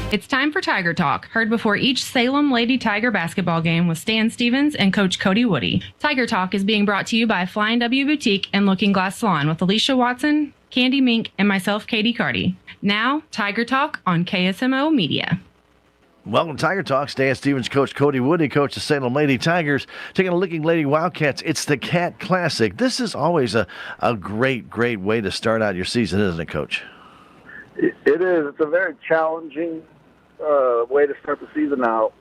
It's time for Tiger Talk, heard before each Salem Lady Tiger basketball game with Stan Stevens and Coach Cody Woody. Tiger Talk is being brought to you by Flying W Boutique and Looking Glass Salon with Alicia Watson, Candy Mink, and myself, Katie Carty. Now, Tiger Talk on KSMO Media. Welcome to Tiger Talk. Stan Stevens, Coach Cody Woody, coach the Salem Lady Tigers, taking a Licking Lady Wildcats. It's the Cat Classic. This is always a great way to start out your season, isn't it, Coach? It is. It's a very challenging way to start the season out.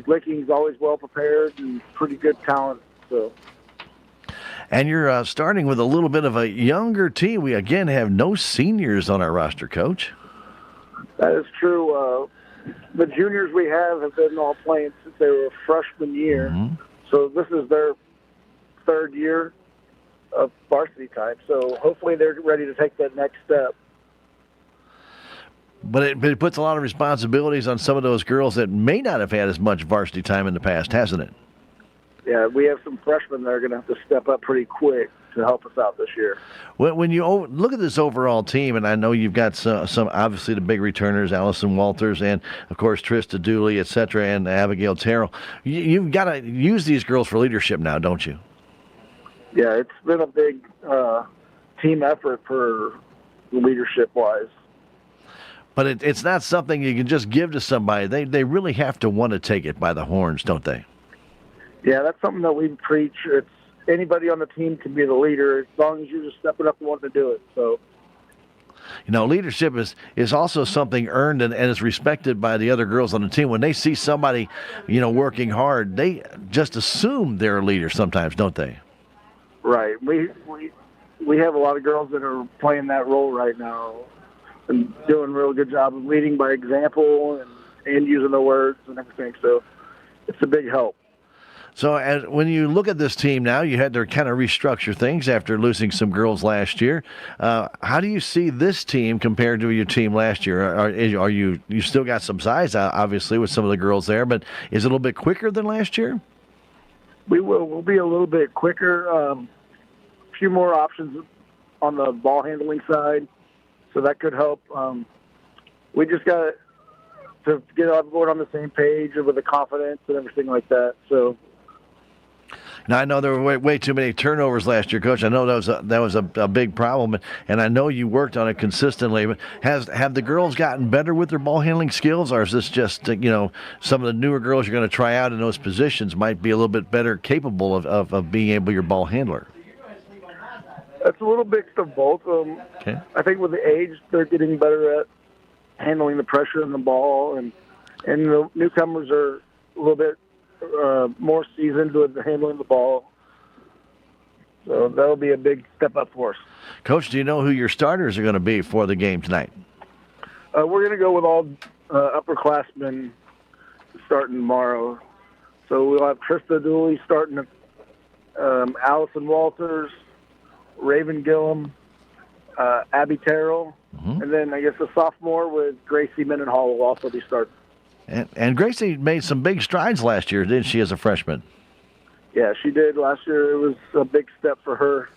Licking's always well prepared and pretty good talent. So. And you're starting with a little bit of a younger team. We again have no seniors on our roster, Coach. That is true. The juniors we have been all playing since they were a freshman year. Mm-hmm. So this is their third year of varsity time. So hopefully they're ready to take that next step. But it puts a lot of responsibilities on some of those girls that may not have had as much varsity time in the past, hasn't it? Yeah, we have some freshmen that are going to have to step up pretty quick to help us out this year. When you look at this overall team, and I know you've got some obviously the big returners, Allison Walters, and, of course, Trista Dooley, et cetera, and Abigail Terrell. You've got to use these girls for leadership now, don't you? Yeah, it's been a big team effort for leadership-wise. But it's not something you can just give to somebody. They really have to want to take it by the horns, don't they? Yeah, that's something that we preach. It's anybody on the team can be the leader as long as you're just stepping up and wanting to do it. So, leadership is also something earned and is respected by the other girls on the team. When they see somebody, working hard, they just assume they're a leader sometimes, don't they? Right. We have a lot of girls that are playing that role right now and doing a real good job of leading by example and using the words and everything. So it's a big help. So when you look at this team now, you had to kind of restructure things after losing some girls last year. How do you see this team compared to your team last year? Are you still got some size, obviously, with some of the girls there, but is it a little bit quicker than last year? We'll be a little bit quicker. A few more options on the ball handling side. So that could help. We just got to get everyone on the same page with the confidence and everything like that. So now I know there were way too many turnovers last year, Coach. I know that was a big problem, and I know you worked on it consistently. But have the girls gotten better with their ball handling skills, or is this just some of the newer girls you're going to try out in those positions might be a little bit better capable of being able to be your ball handler? It's a little mix of both. Okay. I think with the age, they're getting better at handling the pressure in the ball, and the newcomers are a little bit more seasoned with handling the ball. So that'll be a big step up for us. Coach, do you know who your starters are going to be for the game tonight? We're going to go with all upperclassmen starting tomorrow. So we'll have Trista Dooley starting, Allison Walters, Raven Gillum, Abby Terrell, and then I guess a sophomore with Gracie Mendenhall will also be starting. And Gracie made some big strides last year, didn't she, as a freshman? Yeah, she did. Last year it was a big step for her.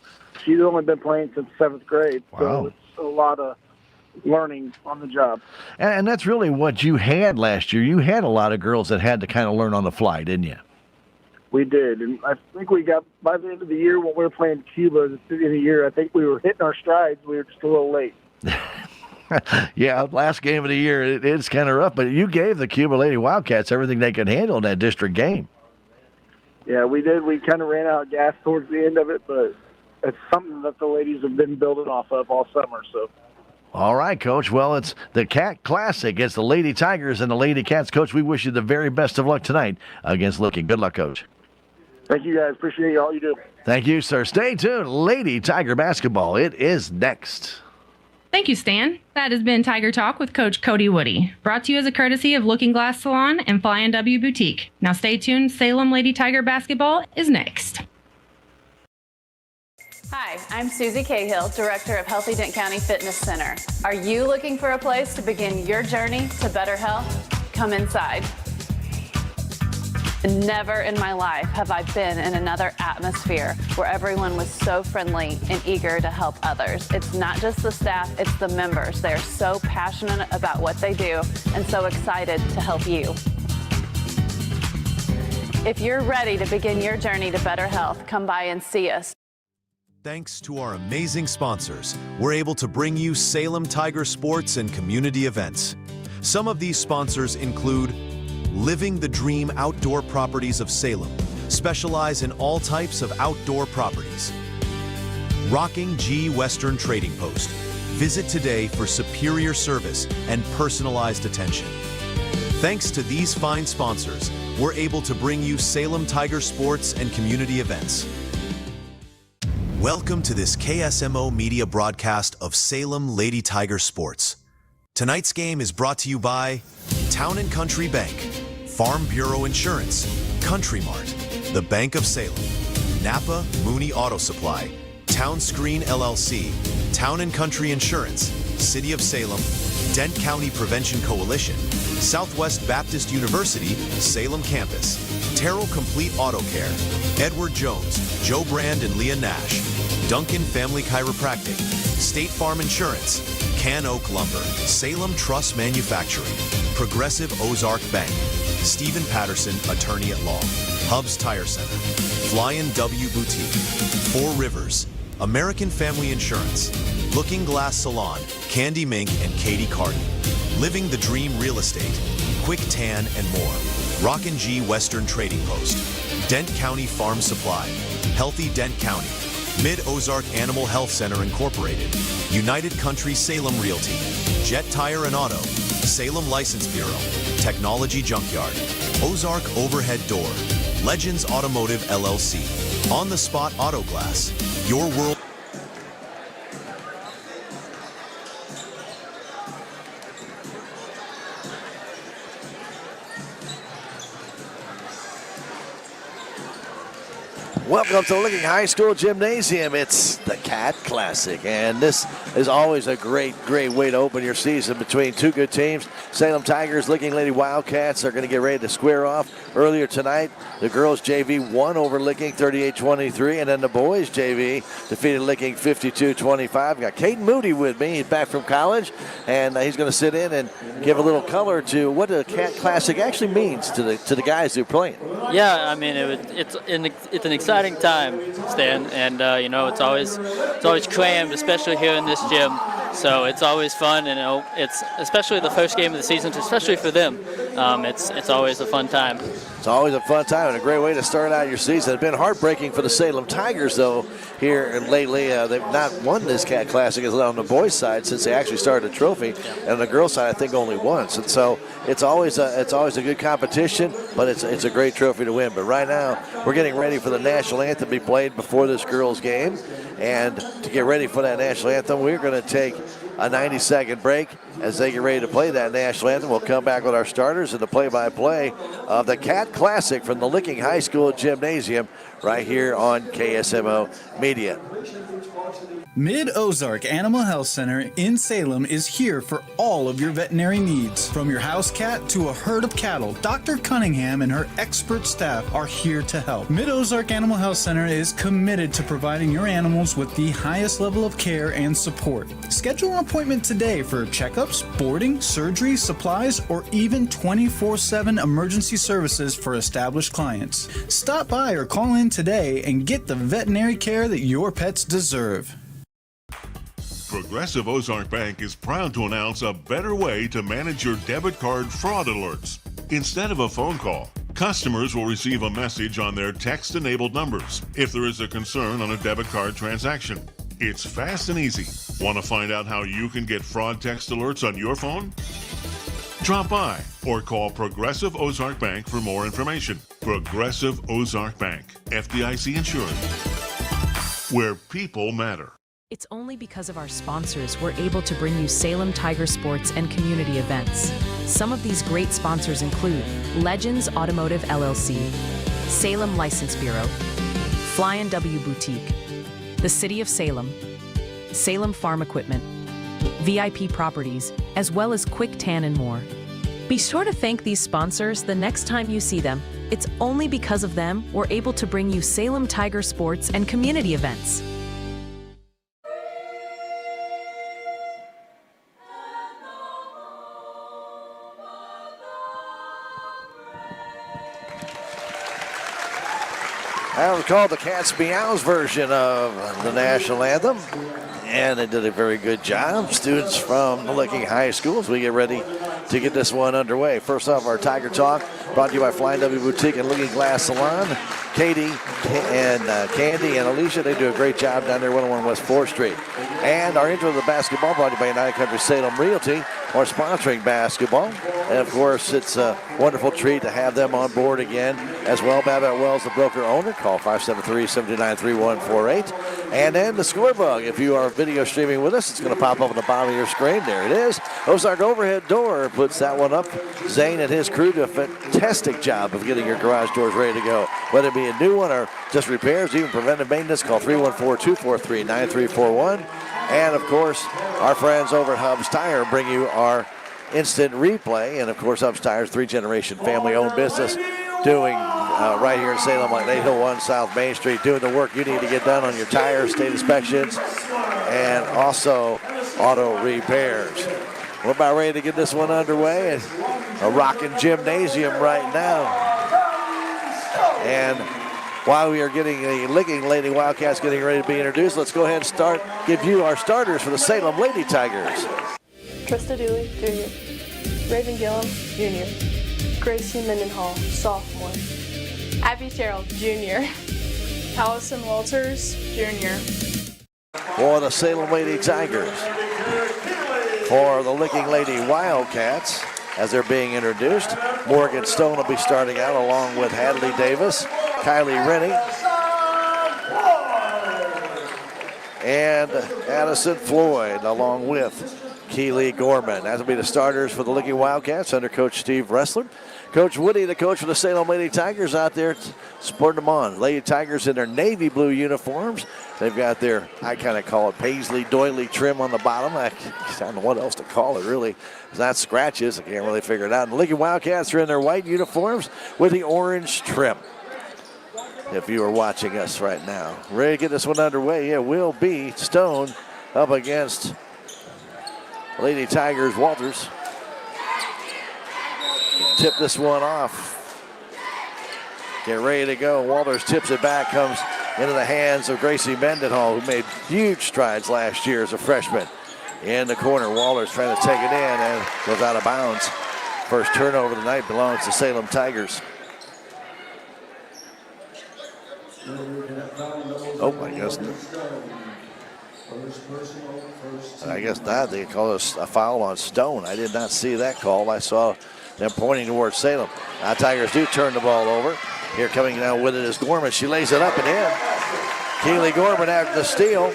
She's only been playing since 7th grade, so it's a lot of learning on the job. And that's really what you had last year. You had a lot of girls that had to kind of learn on the fly, didn't you? We did, and I think we got, by the end of the year when we were playing Cuba at the beginning of the year, I think we were hitting our strides. We were just a little late. Yeah, last game of the year, it's kind of rough, but you gave the Cuba Lady Wildcats everything they could handle in that district game. Yeah, we did. We kind of ran out of gas towards the end of it, but it's something that the ladies have been building off of all summer. So. All right, Coach. Well, it's the Cat Classic. It's the Lady Tigers and the Lady Cats. Coach, we wish you the very best of luck tonight against Licking. Good luck, Coach. Thank you, guys. Appreciate all you do. Thank you, sir. Stay tuned. Lady Tiger basketball. It is next. Thank you, Stan. That has been Tiger Talk with Coach Cody Woody, brought to you as a courtesy of Looking Glass Salon and Flying W Boutique. Now stay tuned. Salem Lady Tiger basketball is next. Hi, I'm Susie Cahill, Director of Healthy Dent County Fitness Center. Are you looking for a place to begin your journey to better health? Come inside. Never in my life have I been in another atmosphere where everyone was so friendly and eager to help others. It's not just the staff, it's the members. They are so passionate about what they do and so excited to help you. If you're ready to begin your journey to better health, come by and see us. Thanks to our amazing sponsors, we're able to bring you Salem Tiger sports and community events. Some of these sponsors include Living the Dream Outdoor Properties of Salem, specialize in all types of outdoor properties. Rocking G Western Trading Post, visit today for superior service and personalized attention. Thanks to these fine sponsors, we're able to bring you Salem Tiger sports and community events. Welcome to this KSMO media broadcast of Salem Lady Tiger Sports. Tonight's game is brought to you by Town & Country Bank, Farm Bureau Insurance, Country Mart, the Bank of Salem, Napa Mooney Auto Supply, Town Screen LLC, Town & Country Insurance, City of Salem, Dent County Prevention Coalition, Southwest Baptist University, Salem Campus, Terrell Complete Auto Care, Edward Jones, Joe Brand and Leah Nash, Duncan Family Chiropractic, State Farm Insurance, Can Oak Lumber, Salem Truss Manufacturing, Progressive Ozark Bank, Stephen Patterson, Attorney at Law, Hubs Tire Center, Flyin' W Boutique, Four Rivers, American Family Insurance, Looking Glass Salon, Candy Mink and Katie Carden, Living the Dream Real Estate, Quick Tan and more, Rockin' G Western Trading Post, Dent County Farm Supply, Healthy Dent County, Mid-Ozark Animal Health Center Incorporated, United Country Salem Realty, Jet Tire and Auto, Salem License Bureau, Technology Junkyard, Ozark Overhead Door, Legends Automotive LLC, On the Spot Auto Glass, Your World. Welcome to the Licking High School Gymnasium. It's the Cat Classic, and this is always a great way to open your season between two good teams. Salem Tigers, Licking Lady Wildcats are going to get ready to square off. Earlier tonight, the girls JV won over Licking 38-23, and then the boys JV defeated Licking 52-25. Got Caden Moody with me. He's back from college, and he's going to sit in and give a little color to what the Cat Classic actually means to the guys who are playing. Yeah, I mean it's an exciting time, Stan, and it's always crammed, especially here in this gym. So it's always fun, and it's especially the first game of the season, especially for them. It's always a fun time. It's always a fun time and a great way to start out your season. It's been heartbreaking for the Salem Tigers, though, here and lately. They've not won this Cat Classic on the boys' side since they actually started a trophy, and on the girls' side, I think only once. And so it's always a good competition, but it's a great trophy to win. But right now, we're getting ready for the national anthem to be played before this girls' game, and to get ready for that national anthem, we're going to take a 90-second break as they get ready to play that national anthem. We'll come back with our starters and the play-by-play of the Cat Classic from the Licking High School Gymnasium right here on KSMO Media. Mid-Ozark Animal Health Center in Salem is here for all of your veterinary needs. From your house cat to a herd of cattle, Dr. Cunningham and her expert staff are here to help. Mid-Ozark Animal Health Center is committed to providing your animals with the highest level of care and support. Schedule an appointment today for checkups, boarding, surgery, supplies, or even 24/7 emergency services for established clients. Stop by or call in today and get the veterinary care that your pets deserve. Progressive Ozark Bank is proud to announce a better way to manage your debit card fraud alerts. Instead of a phone call, customers will receive a message on their text-enabled numbers if there is a concern on a debit card transaction. It's fast and easy. Want to find out how you can get fraud text alerts on your phone? Drop by or call Progressive Ozark Bank for more information. Progressive Ozark Bank, FDIC insured, where people matter. It's only because of our sponsors we're able to bring you Salem Tiger sports and community events. Some of these great sponsors include Legends Automotive LLC, Salem License Bureau, Flyin' W Boutique, the City of Salem, Salem Farm Equipment, VIP Properties, as well as Quick Tan and more. Be sure to thank these sponsors the next time you see them. It's only because of them we're able to bring you Salem Tiger sports and community events. That was called the Cat's Meows version of the national anthem. And they did a very good job. Students from the Licking High School as we get ready to get this one underway. First off, our Tiger Talk brought to you by Flying W Boutique and Looking Glass Salon. Katie and Candy and Alicia, they do a great job down there, 101 West 4th Street. And our intro to the basketball brought to you by United Country Salem Realty, or sponsoring basketball. And of course, it's a wonderful treat to have them on board again as well. Babette Wells, the broker owner, call 573-729-3148. And then the scorebook. If you are video streaming with us, it's going to pop up on the bottom of your screen. There it is. Ozark Overhead Door puts that one up. Zane and his crew do a fantastic job of getting your garage doors ready to go. Whether it be a new one or just repairs, even preventive maintenance, call 314-243-9341. And, of course, our friends over at Hubs Tire bring you our instant replay. And, of course, Hubs Tire's three-generation family-owned business doing right here in Salem on 8 Hill 1 South Main Street, doing the work you need to get done on your tires, state inspections, and also auto repairs. We're about ready to get this one underway. It's a rocking gymnasium right now. And while we are getting the Licking Lady Wildcats getting ready to be introduced, let's go ahead and give you our starters for the Salem Lady Tigers. Trista Dooley, Jr. Raven Gillum, Jr. Gracie Mendenhall, Sophomore. Abby Terrell, Jr. Allison Walters, Jr. For the Salem Lady Tigers. For the Licking Lady Wildcats, as they're being introduced, Morgan Stone will be starting out along with Hadley Davis, Kylie Rennie, and Addison Floyd, along with Keely Gorman. That will be the starters for the Licking Wildcats under Coach Steve Ressler. Coach Woody, the coach for the Salem Lady Tigers, out there supporting them on. Lady Tigers in their navy blue uniforms. They've got their, I kind of call it paisley doily trim on the bottom. I don't know what else to call it, really. It's not scratches. I can't really figure it out. And the Licking Wildcats are in their white uniforms with the orange trim. If you are watching us right now. Ready to get this one underway. It will be Stone up against Lady Tigers Walters. Tip this one off. Get ready to go. Walters tips it back, comes into the hands of Gracie Mendenhall, who made huge strides last year as a freshman. In the corner, Walters trying to take it in and goes out of bounds. First turnover of the night belongs to Salem Tigers. Oh, I guess not. They call us a foul on Stone. I did not see that call. I saw them pointing towards Salem. Now Tigers do turn the ball over. Here coming down with it is Gorman. She lays it up and in. Keely Gorman after the steal.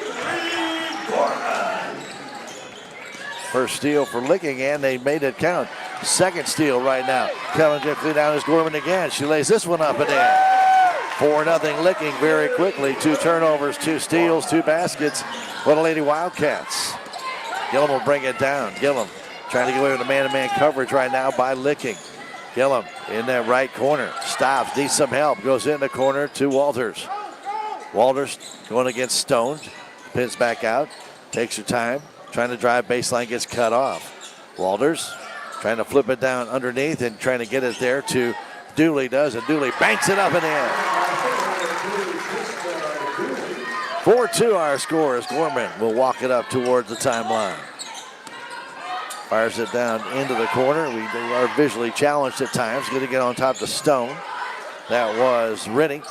First steal for Licking, and they made it count. Second steal right now. Coming quickly down is Gorman again. She lays this one up and in. 4-0 Licking very quickly. 2 turnovers, 2 steals, 2 baskets for the Lady Wildcats. Gillum will bring it down. Gillum trying to get away with the man-to-man coverage right now by Licking. Gillum in that right corner. Stops, needs some help. Goes in the corner to Walters. Walters going against Stone. Pins back out. Takes her time. Trying to drive baseline, gets cut off. Walters trying to flip it down underneath and trying to get it there to Dooley does, and Dooley banks it up and in. 4-2 our score as Gorman will walk it up towards the timeline. Fires it down into the corner. We are visually challenged at times. Going to get on top to Stone. That was Rennie.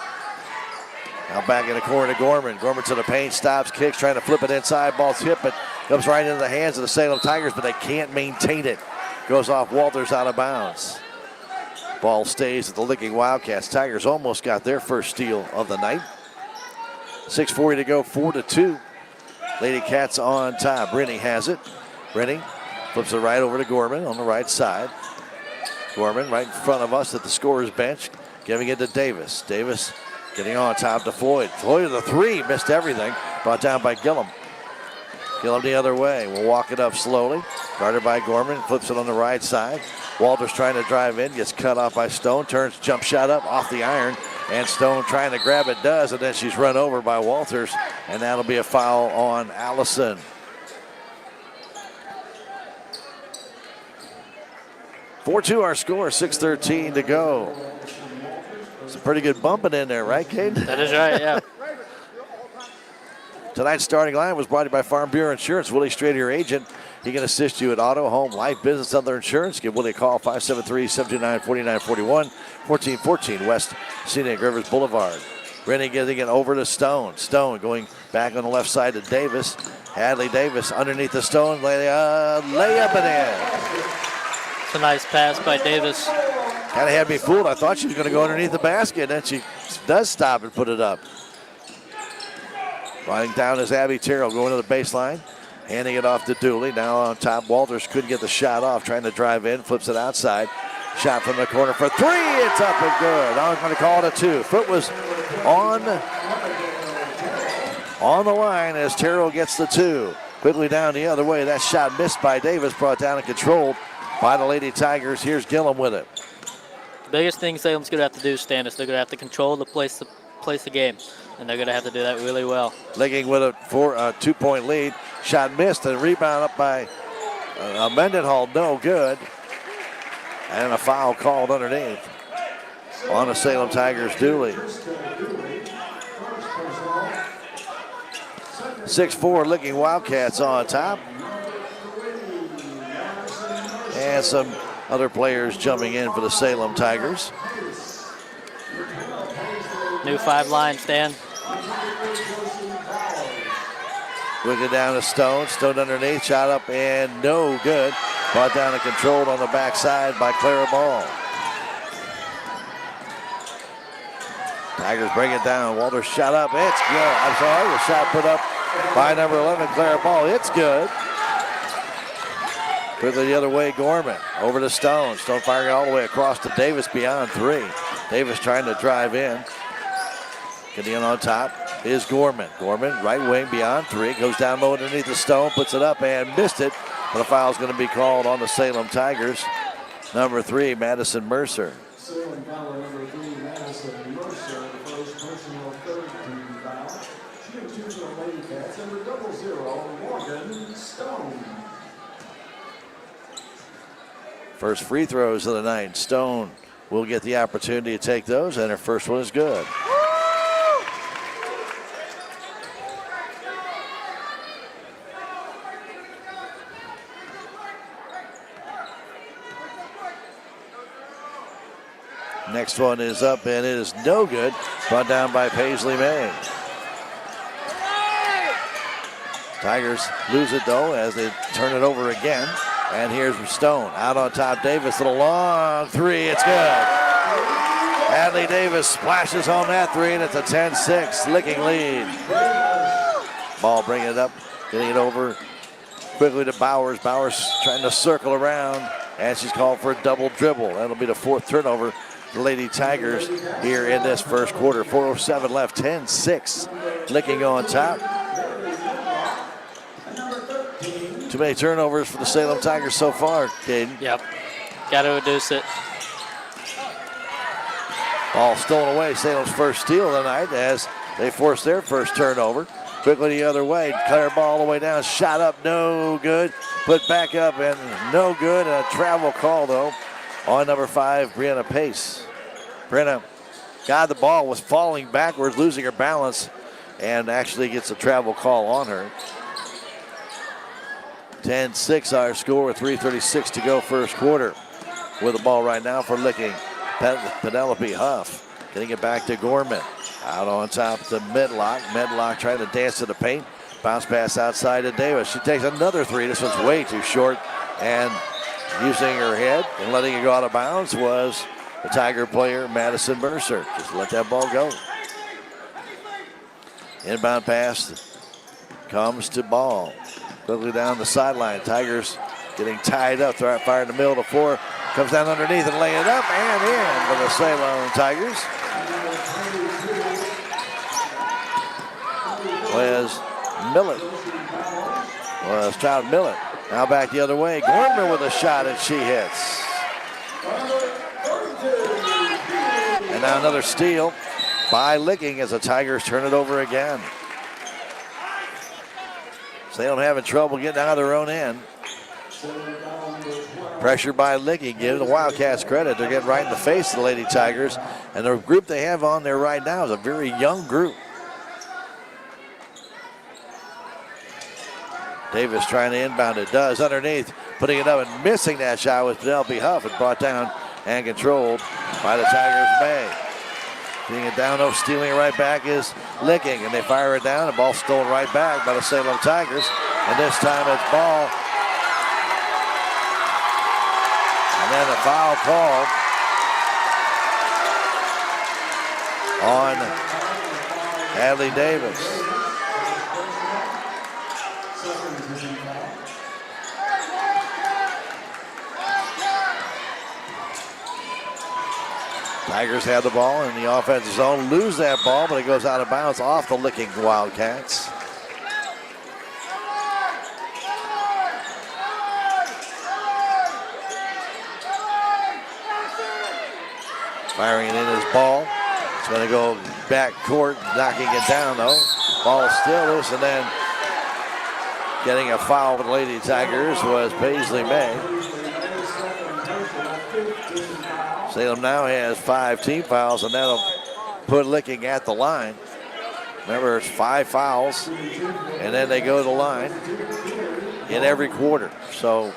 Now back in the corner to Gorman. Gorman to the paint, stops, kicks, trying to flip it inside. Ball's hit, but comes right into the hands of the Salem Tigers, but they can't maintain it. Goes off Walters out of bounds. Ball stays at the Licking Wildcats. Tigers almost got their first steal of the night. 6:40 to go, 4-2. Lady Cats on top. Rennie has it. Rennie flips it right over to Gorman on the right side. Gorman right in front of us at the scorer's bench, giving it to Davis. Davis getting on top to Floyd. Floyd with a 3, missed everything. Brought down by Gillum. Gillum the other way. We'll walk it up slowly. Guarded by Gorman. Flips it on the right side. Walters trying to drive in. Gets cut off by Stone. Turns jump shot up off the iron. And Stone trying to grab it does. And then she's run over by Walters. And that'll be a foul on Allison. (4-2) our score. 6:13 to go. It's a pretty good bumping in there, right, Kate? That is right, yeah. Tonight's starting line was brought to you by Farm Bureau Insurance. Willie Strader, your agent. He can assist you at auto, home, life, business, other insurance. Give Willie a call, 573-729-4941, 1414 West Scenic Rivers Boulevard. Rennie getting it over to Stone. Stone going back on the left side to Davis. Hadley Davis underneath the Stone. Layup and in. It's a nice pass by Davis. Kind of had me fooled. I thought she was going to go underneath the basket, and then she does stop and put it up. Running down is Abby Terrell going to the baseline. Handing it off to Dooley. Now on top, Walters couldn't get the shot off. Trying to drive in, flips it outside. Shot from the corner for three. It's up and good. I'm going to call it a 2. Foot was on the line as Terrell gets the 2. Quickly down the other way. That shot missed by Davis. Brought down and controlled by the Lady Tigers. Here's Gillum with it. The biggest thing Salem's going to have to do, Stan, is they're going to have to control the place the game. And they're going to have to do that really well. Licking with a 2-point lead. Shot missed and rebound up by Mendenhall. No good. And a foul called underneath on the Salem Tigers. Dooley. 6'4" Licking Wildcats on top. And some other players jumping in for the Salem Tigers. New 5 line, Stan. Wigged down to Stone. Stone underneath. Shot up and no good. Brought down and controlled on the backside by Clara Ball. Tigers bring it down. Walters shot up. It's good. I'm sorry. The shot put up by number 11, Clara Ball. It's good. Quickly the other way, Gorman. Over to Stone. Stone firing all the way across to Davis beyond 3. Davis trying to drive in. Getting in on top is Gorman. Gorman, right wing beyond 3. Goes down low underneath the Stone. Puts it up and missed it. But a foul is going to be called on the Salem Tigers. Number 3, Madison Mercer. Salem foul number 3, Madison Mercer. The first personal third team foul. She accused the Lady Cats number 00, Morgan Stone. First free throws of the night. Stone will get the opportunity to take those, and her first one is good. Next one is up, and it is no good. Brought down by Paisley May. Tigers lose it, though, as they turn it over again. And here's Stone. Out on top, Davis with a long 3. It's good. Hadley Davis splashes on that 3, and it's a 10-6 Licking lead. Ball bringing it up, getting it over quickly to Bowers. Bowers trying to circle around, and she's called for a double dribble. That'll be the 4th turnover. The Lady Tigers here in this first quarter. 4:07 left, 10-6. Licking on top. Too many turnovers for the Salem Tigers so far, Caden. Yep. Got to reduce it. Ball stolen away. Salem's first steal of the night as they force their first turnover. Quickly the other way. Claire Ball all the way down. Shot up, no good. Put back up and no good. A travel call, though, on number 5, Brianna Pace. Brianna got the ball, was falling backwards, losing her balance, and actually gets a travel call on her. 10-6 our score with 3:36 to go first quarter. With the ball right now for Licking. Penelope Huff getting it back to Gorman. Out on top to Medlock. Medlock trying to dance to the paint. Bounce pass outside to Davis. She takes another 3. This one's way too short. And using her head and letting it go out of bounds was the Tiger player, Madison Mercer. Just let that ball go. Inbound pass comes to Ball. Quickly down the sideline. Tigers getting tied up. Fire in the middle of the floor. Comes down underneath and laying it up and in for the Salem Tigers. Was Millet. was Stroud Millet. Now back the other way. Gorman with a shot, and she hits. And now another steal by Licking as the Tigers turn it over again. Salem having trouble getting out of their own end. Pressure by Licking. Give the Wildcats credit. They're getting right in the face of the Lady Tigers. And the group they have on there right now is a very young group. Davis trying to inbound it. Does underneath. Putting it up and missing that shot was Penelope Huff. And brought down and controlled by the Tigers May. Getting it down, though, stealing it right back is Licking. And they fire it down. The ball stolen right back by the Salem Tigers. And this time it's ball. And then a foul called on Hadley Davis. Tigers have the ball in the offensive zone, lose that ball, but it goes out of bounds off the Licking Wildcats. Firing it in his ball. It's going to go back court, knocking it down though. Ball still loose, and then getting a foul with the Lady Tigers was Paisley May. Salem now has 5 team fouls, and that'll put Licking at the line. Remember, it's 5 fouls, and then they go to the line in every quarter. So you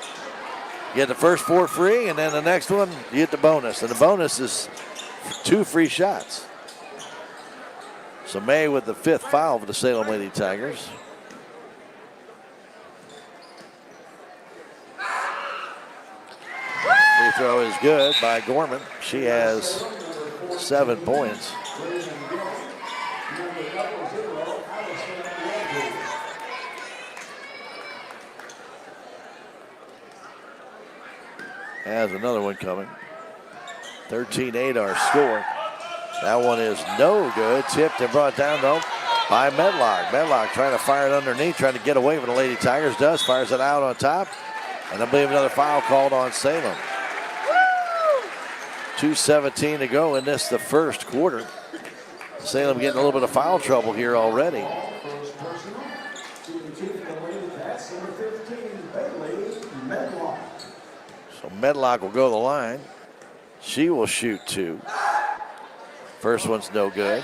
get the first 4 free, and then the next one, you get the bonus. And the bonus is 2 free shots. So May with the 5th foul for the Salem Lady Tigers. Free throw is good by Gorman. She has 7 points. Has another one coming. 13-8 our score. That one is no good. Tipped and brought down though by Medlock. Medlock trying to fire it underneath, trying to get away from the Lady Tigers. Does, fires it out on top. And I believe another foul called on Salem. 2:17 to go in this, the first quarter. Salem getting a little bit of foul trouble here already. So Medlock will go to the line. She will shoot 2. First one's no good.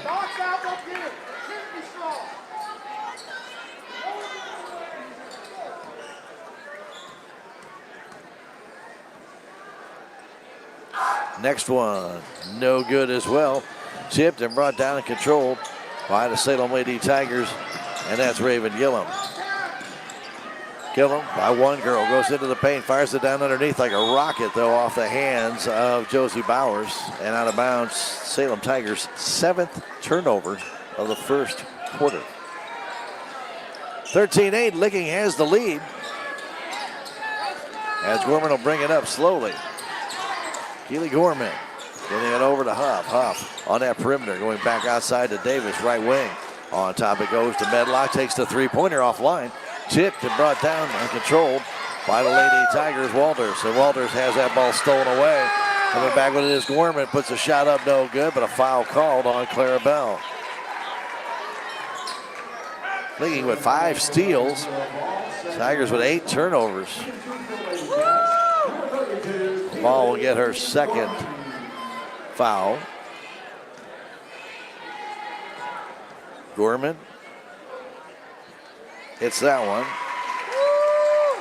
Next one, no good as well. Tipped and brought down and controlled by the Salem Lady Tigers, and that's Raven Gillum. Gillum by one girl, goes into the paint, fires it down underneath like a rocket, though, off the hands of Josie Bowers, and out of bounds. Salem Tigers' 7th turnover of the first quarter. 13-8, Licking has the lead. As Gorman will bring it up slowly. Keely Gorman getting it over to Huff. Huff on that perimeter, going back outside to Davis, right wing. On top it goes to Medlock, takes the 3-pointer offline. Tipped and brought down and controlled by the Lady Tigers, Walters. And Walters has that ball stolen away. Coming back with it is Gorman, puts a shot up, no good, but a foul called on Clara Bell. Licking with 5 steals. Tigers with 8 turnovers. Ball will get her 2nd foul. Gorman hits that one.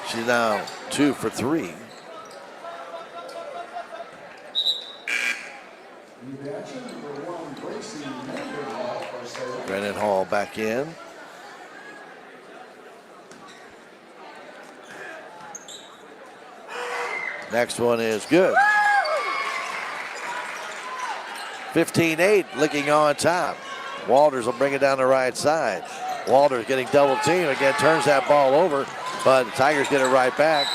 She's now 2 for 3. Brennan Hall back in. Next one is good. 15-8, Licking on top. Walters will bring it down the right side. Walters getting double teamed. Again, turns that ball over, but the Tigers get it right back.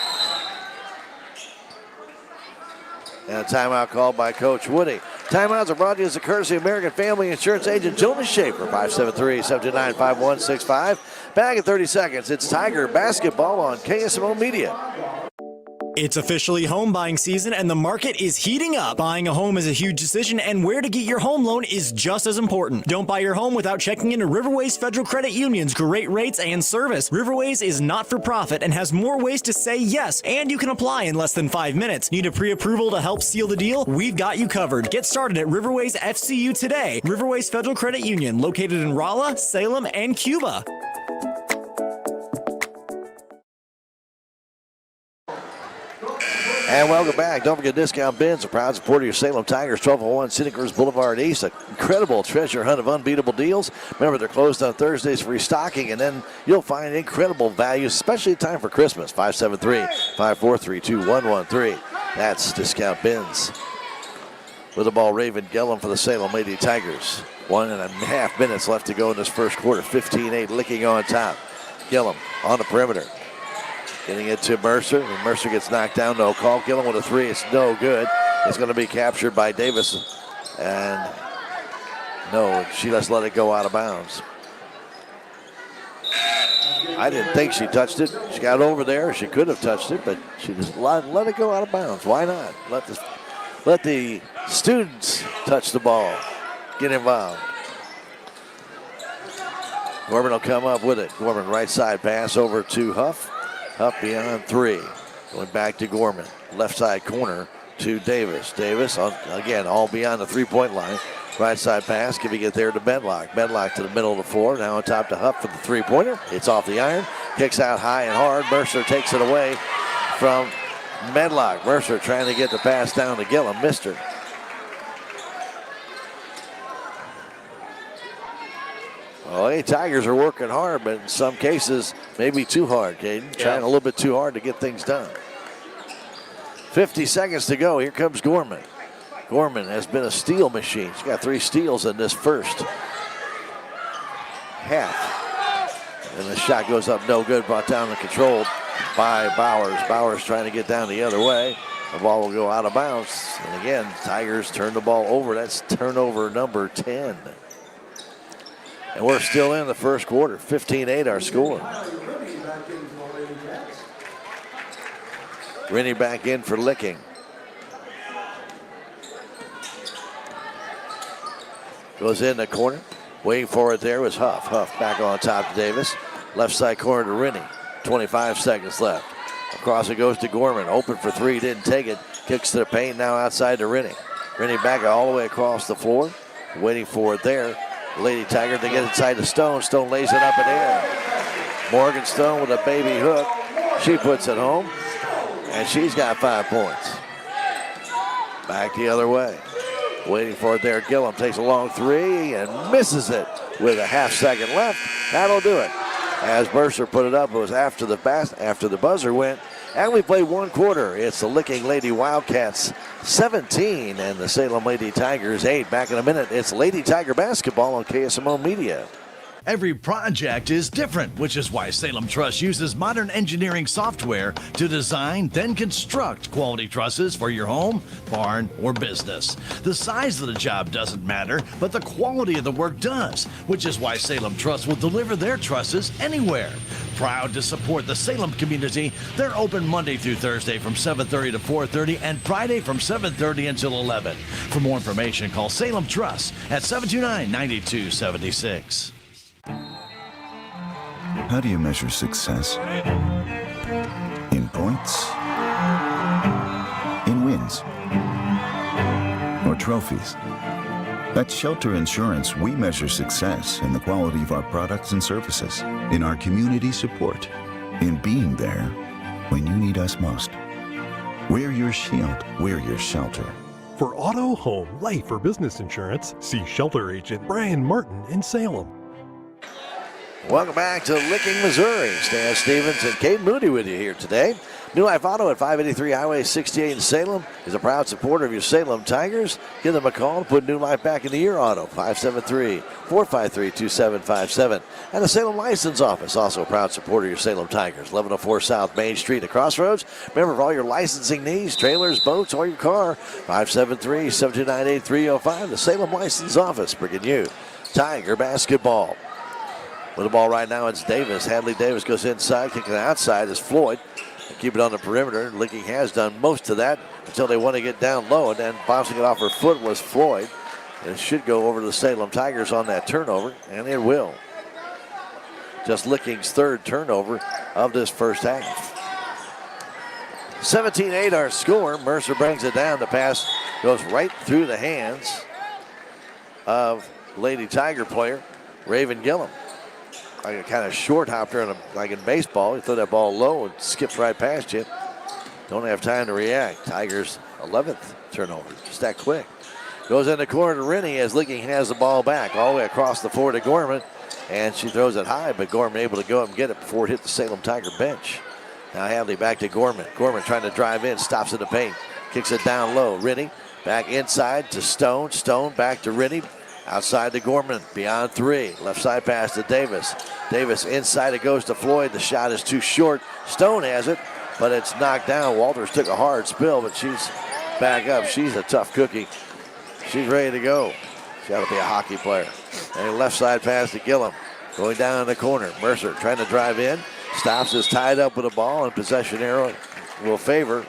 And a timeout called by Coach Woody. Timeouts are brought to you as a courtesy of American Family Insurance Agent Jonas Schaefer, 573-729-5165. Back in 30 seconds, it's Tiger basketball on KSMO Media. It's officially home buying season and the market is heating up. Buying a home is a huge decision and where to get your home loan is just as important. Don't buy your home without checking into Riverways Federal Credit Union's great rates and service. Riverways is not for profit and has more ways to say yes, and you can apply in less than 5 minutes. Need a pre-approval to help seal the deal? We've got you covered. Get started at Riverways FCU today. Riverways Federal Credit Union, located in Rolla, Salem, and Cuba. And welcome back. Don't forget Discount Bins, a proud supporter of your Salem Tigers, 1201 Scenic Boulevard East. An incredible treasure hunt of unbeatable deals. Remember, they're closed on Thursdays for restocking, and then you'll find incredible values, especially in time for Christmas. 573-543-2113. That's Discount Bins. With the ball, Raven Gillum for the Salem Lady Tigers. 1.5 minutes left to go in this first quarter. 15-8, Licking on top. Gillum on the perimeter. Getting it to Mercer, and Mercer gets knocked down. No call. Gillum with a three. It's no good. It's going to be captured by Davis. And no, she just let it go out of bounds. I didn't think she touched it. She got over there. She could have touched it, but she just let it go out of bounds. Why not? Let the students touch the ball. Get involved. Gorman will come up with it. Gorman right side pass over to Huff. Up beyond three. Going back to Gorman. Left side corner to Davis. Davis, again, all beyond the three-point line. Right side pass. Can we get there to Medlock? Medlock to the middle of the floor. Now on top to Huff for the three-pointer. It's off the iron. Kicks out high and hard. Mercer takes it away from Medlock. Mercer trying to get the pass down to Gillum. Missed her. Well, hey, Tigers are working hard, but in some cases, maybe too hard, Caden. Yeah. Trying a little bit too hard to get things done. 50 seconds to go. Here comes Gorman. Gorman has been a steal machine. She's got 3 steals in this first half. And the shot goes up no good, brought down and controlled by Bowers. Bowers trying to get down the other way. The ball will go out of bounds. And again, Tigers turn the ball over. That's turnover number 10. And we're still in the first quarter. 15-8 our score. Rennie back in for Licking. Goes in the corner. Waiting for it there was Huff. Huff back on top to Davis. Left side corner to Rennie. 25 seconds left. Across it goes to Gorman. Open for three. Didn't take it. Kicks to the paint. Now outside to Rennie. Rennie back all the way across the floor. Waiting for it there. Lady Tiger to get inside to Stone. Stone lays it up in the air. Morgan Stone with a baby hook. She puts it home. And she's got 5 points. Back the other way. Waiting for it there. Gillum takes a long three and misses it with a half second left. That'll do it. As Mercer put it up, it was after the buzzer went. And we played one quarter. It's the Licking Lady Wildcats 17 and the Salem Lady Tigers 8. Back in a minute, it's Lady Tiger basketball on KSMO Media. Every project is different, which is why Salem Truss uses modern engineering software to design, then construct quality trusses for your home, barn, or business. The size of the job doesn't matter, but the quality of the work does, which is why Salem Truss will deliver their trusses anywhere. Proud to support the Salem community, they're open Monday through Thursday from 7:30 to 4:30 and Friday from 7:30 until 11. For more information, call Salem Truss at 729-9276. How do you measure success? In points? In wins? Or trophies? At Shelter Insurance, we measure success in the quality of our products and services, in our community support, in being there when you need us most. We're your shield. We're your shelter. For auto, home, life, or business insurance, see Shelter Agent Brian Martin in Salem. Welcome back to Licking, Missouri. Stan Stevens and Kate Moody with you here today. New Life Auto at 583 Highway 68 in Salem is a proud supporter of your Salem Tigers. Give them a call and put new life back into your auto. 573-453-2757. And the Salem License Office, also a proud supporter of your Salem Tigers. 1104 South Main Street at Crossroads. Remember, for all your licensing needs, trailers, boats, or your car, 573-729-8305. The Salem License Office bringing you Tiger basketball. With the ball right now, it's Davis. Hadley Davis goes inside, kicking it outside is Floyd. Keep it on the perimeter. Licking has done most of that until they want to get down low, and then bouncing it off her foot was Floyd. And it should go over to the Salem Tigers on that turnover, and it will. Just Licking's third turnover of this first half. 17-8 our score. Mercer brings it down. The pass goes right through the hands of Lady Tiger player Raven Gillum. Like a kind of short hopper, like in baseball. You throw that ball low and skips right past you. Don't have time to react. Tigers 11th turnover. Just that quick. Goes in the corner to Rennie as Licking has the ball back all the way across the floor to Gorman. And she throws it high, but Gorman able to go up and get it before it hit the Salem Tiger bench. Now Hadley back to Gorman. Gorman trying to drive in, stops in the paint. Kicks it down low. Rennie back inside to Stone. Stone back to Rennie. Outside to Gorman, beyond three. Left side pass to Davis. Davis inside, it goes to Floyd. The shot is too short. Stone has it, but it's knocked down. Walters took a hard spill, but she's back up. She's a tough cookie. She's ready to go. She's got to be a hockey player. And a left side pass to Gillum. Going down in the corner. Mercer trying to drive in. Stops, is tied up with a ball, and possession arrow will favor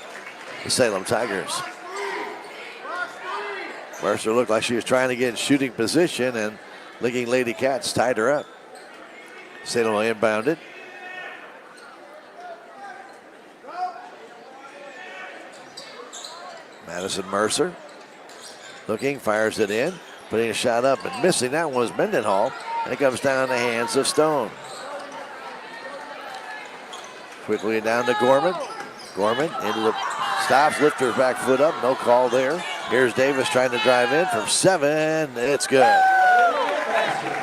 the Salem Tigers. Mercer looked like she was trying to get in shooting position, and Licking Lady Cats tied her up. Salem will inbound it. Madison Mercer looking, fires it in, putting a shot up and missing. That one was Mendenhall, and it comes down the hands of Stone. Quickly down to Gorman. Gorman into the stops, lift her back foot up, no call there. Here's Davis trying to drive in from 7. It's good.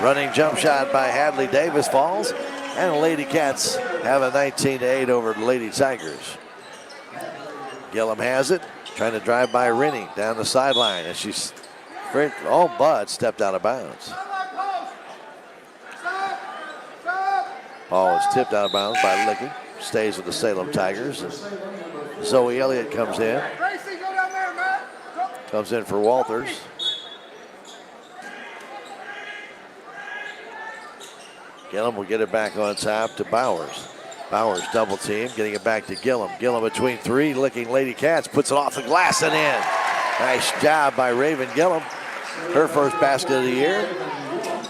Running jump shot by Hadley Davis falls, and the Lady Cats have a 19-8 over the Lady Tigers. Gillum has it, trying to drive by Rennie down the sideline, and she's all but stepped out of bounds. Ball is tipped out of bounds by Licking. Stays with the Salem Tigers. And Zoe Elliott comes in. Comes in for Walters. Gillum will get it back on top to Bowers. Bowers double team, getting it back to Gillum. Gillum between three, Licking Lady Cats, puts it off the glass and in. Nice job by Raven Gillum. Her first basket of the year.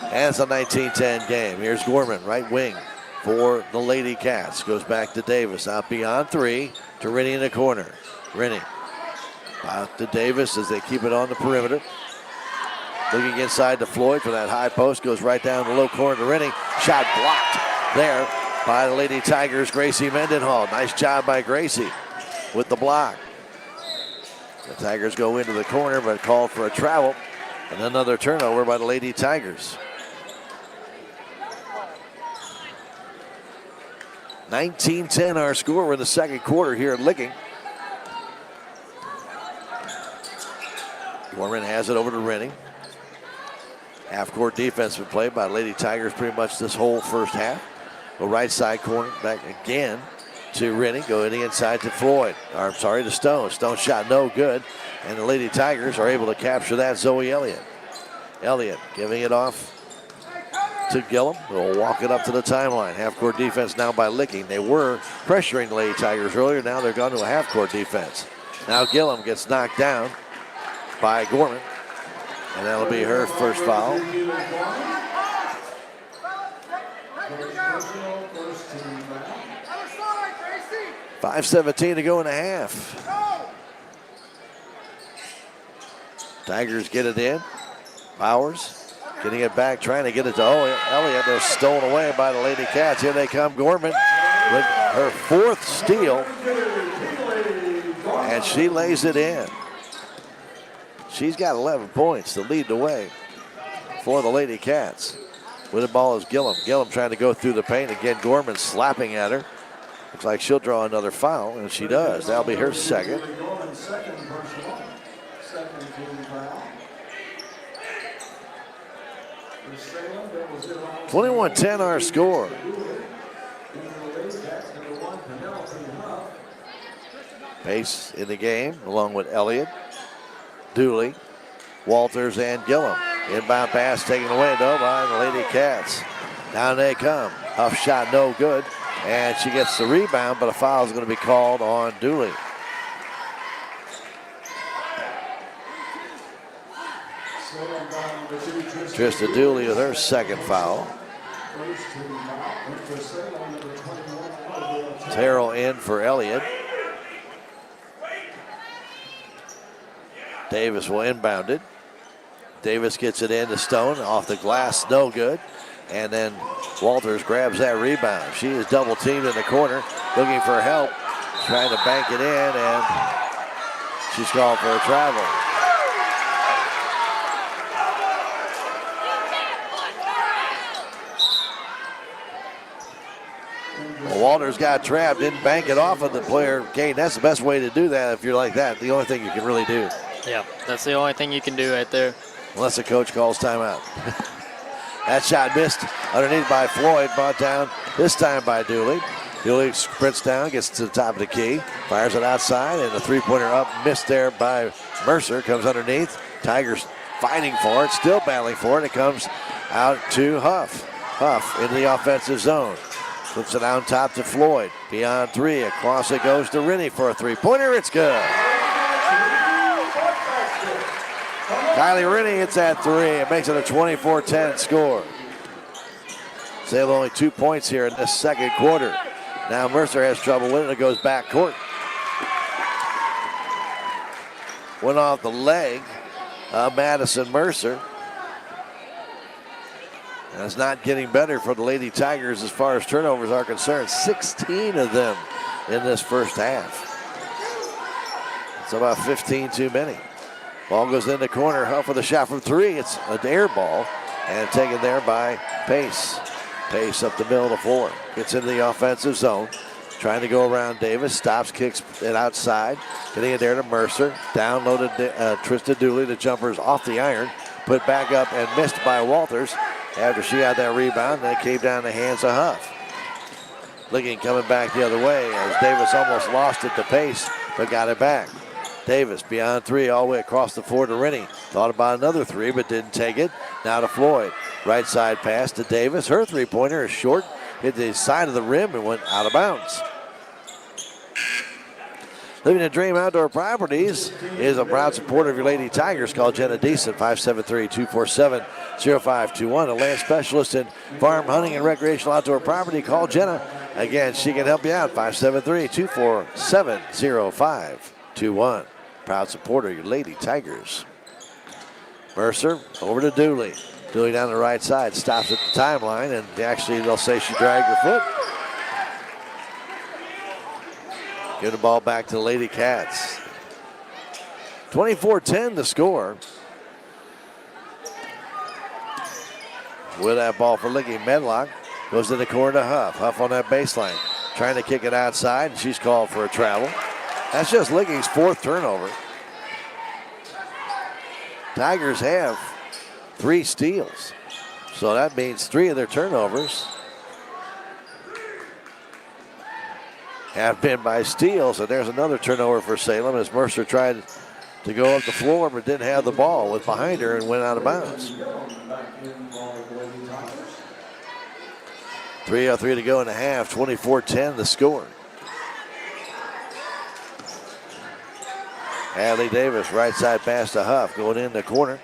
And it's a 19-10 game. Here's Gorman, right wing for the Lady Cats. Goes back to Davis, out beyond three to Rennie in the corner. Rennie out to Davis as they keep it on the perimeter. Looking inside to Floyd for that high post. Goes right down the low corner to Rennie. Shot blocked there by the Lady Tigers, Gracie Mendenhall. Nice job by Gracie with the block. The Tigers go into the corner, but called for a travel. And another turnover by the Lady Tigers. 19-10 our score. We're in the second quarter here at Licking. Gorman has it over to Rennie. Half-court defensive play by Lady Tigers pretty much this whole first half. Go right side corner, back again to Rennie. Go in the inside to Floyd. Or, I'm sorry, to Stone. Stone shot no good. And the Lady Tigers are able to capture that. Zoe Elliott. Elliott giving it off to Gillum. They'll walk it up to the timeline. Half-court defense now by Licking. They were pressuring the Lady Tigers earlier. Now they're gone to a half-court defense. Now Gillum gets knocked down by Gorman. And that'll be her first foul. 5:17 to go in the half. Tigers get it in. Bowers getting it back, trying to get it to Elliott. They're stolen away by the Lady Cats. Here they come, Gorman with her fourth steal. And she lays it in. She's got 11 points to lead the way for the Lady Cats. With the ball is Gillum. Gillum trying to go through the paint. Again, Gorman slapping at her. Looks like she'll draw another foul, and she does. That'll be her second. 21-10 our score. Pace in the game, along with Elliott, Dooley, Walters, and Gillum. Inbound pass taken away though by the Lady Cats. Down they come. Huff shot no good. And she gets the rebound, but a foul is going to be called on Dooley. Trista Dooley with her second foul. Terrell in for Elliott. Davis will inbound it. Davis gets it in to Stone. Off the glass, no good. And then Walters grabs that rebound. She is double teamed in the corner, looking for help, trying to bank it in, and she's called for a travel. Well, Walters got trapped, didn't bank it off of the player. Kane, that's the best way to do that if you're like that. The only thing you can really do. Yeah, that's the only thing you can do right there. Unless the coach calls timeout. That shot missed underneath by Floyd, brought down this time by Dooley. Dooley sprints down, gets to the top of the key, fires it outside, and the three-pointer up, missed there by Mercer, comes underneath. Tigers fighting for it, still battling for it. It comes out to Huff. Huff into the offensive zone. Flips it on top to Floyd. Beyond three, across it goes to Rennie for a three-pointer. It's good. Kylie Rennie hits that three. It makes it a 24-10 score. Salem only 2 points here in this second quarter. Now Mercer has trouble with it. It goes back court. Went off the leg of Madison Mercer. And it's not getting better for the Lady Tigers as far as turnovers are concerned. 16 of them in this first half. It's about 15 too many. Ball goes in the corner. Huff with a shot from three. It's an air ball and taken there by Pace. Pace up the middle of the floor. Gets into the offensive zone. Trying to go around Davis. Stops, kicks it outside. Getting it there to Mercer. Downloaded Trista Dooley. The jumper's off the iron. Put back up and missed by Walters after she had that rebound. Then it came down the hands of Huff. Ligging coming back the other way as Davis almost lost it to Pace, but got it back. Davis beyond three all the way across the floor to Rennie. Thought about another three, but didn't take it. Now to Floyd. Right side pass to Davis. Her three-pointer is short. Hit the side of the rim and went out of bounds. Living a Dream Outdoor Properties is a proud supporter of your Lady Tigers. Call Jenna Deason, 573-247-0521. A land specialist in farm, hunting, and recreational outdoor property. Call Jenna. Again, she can help you out, 573-247-0521. Proud supporter of your Lady Tigers. Mercer over to Dooley. Dooley down the right side, stops at the timeline, and actually they'll say she dragged her foot. Give the ball back to the Lady Cats. 24-10 the score. With that ball for Ligging, Medlock goes to the corner to Huff. Huff on that baseline, trying to kick it outside, and she's called for a travel. That's just Ligging's fourth turnover. Tigers have 3 steals, so that means 3 of their turnovers have been by steals. And there's another turnover for Salem as Mercer tried to go up the floor but didn't have the ball, was behind her and went out of bounds. 3:03 to go in the half, 24-10 the score. Hadley Davis, right side pass to Huff, going in the corner.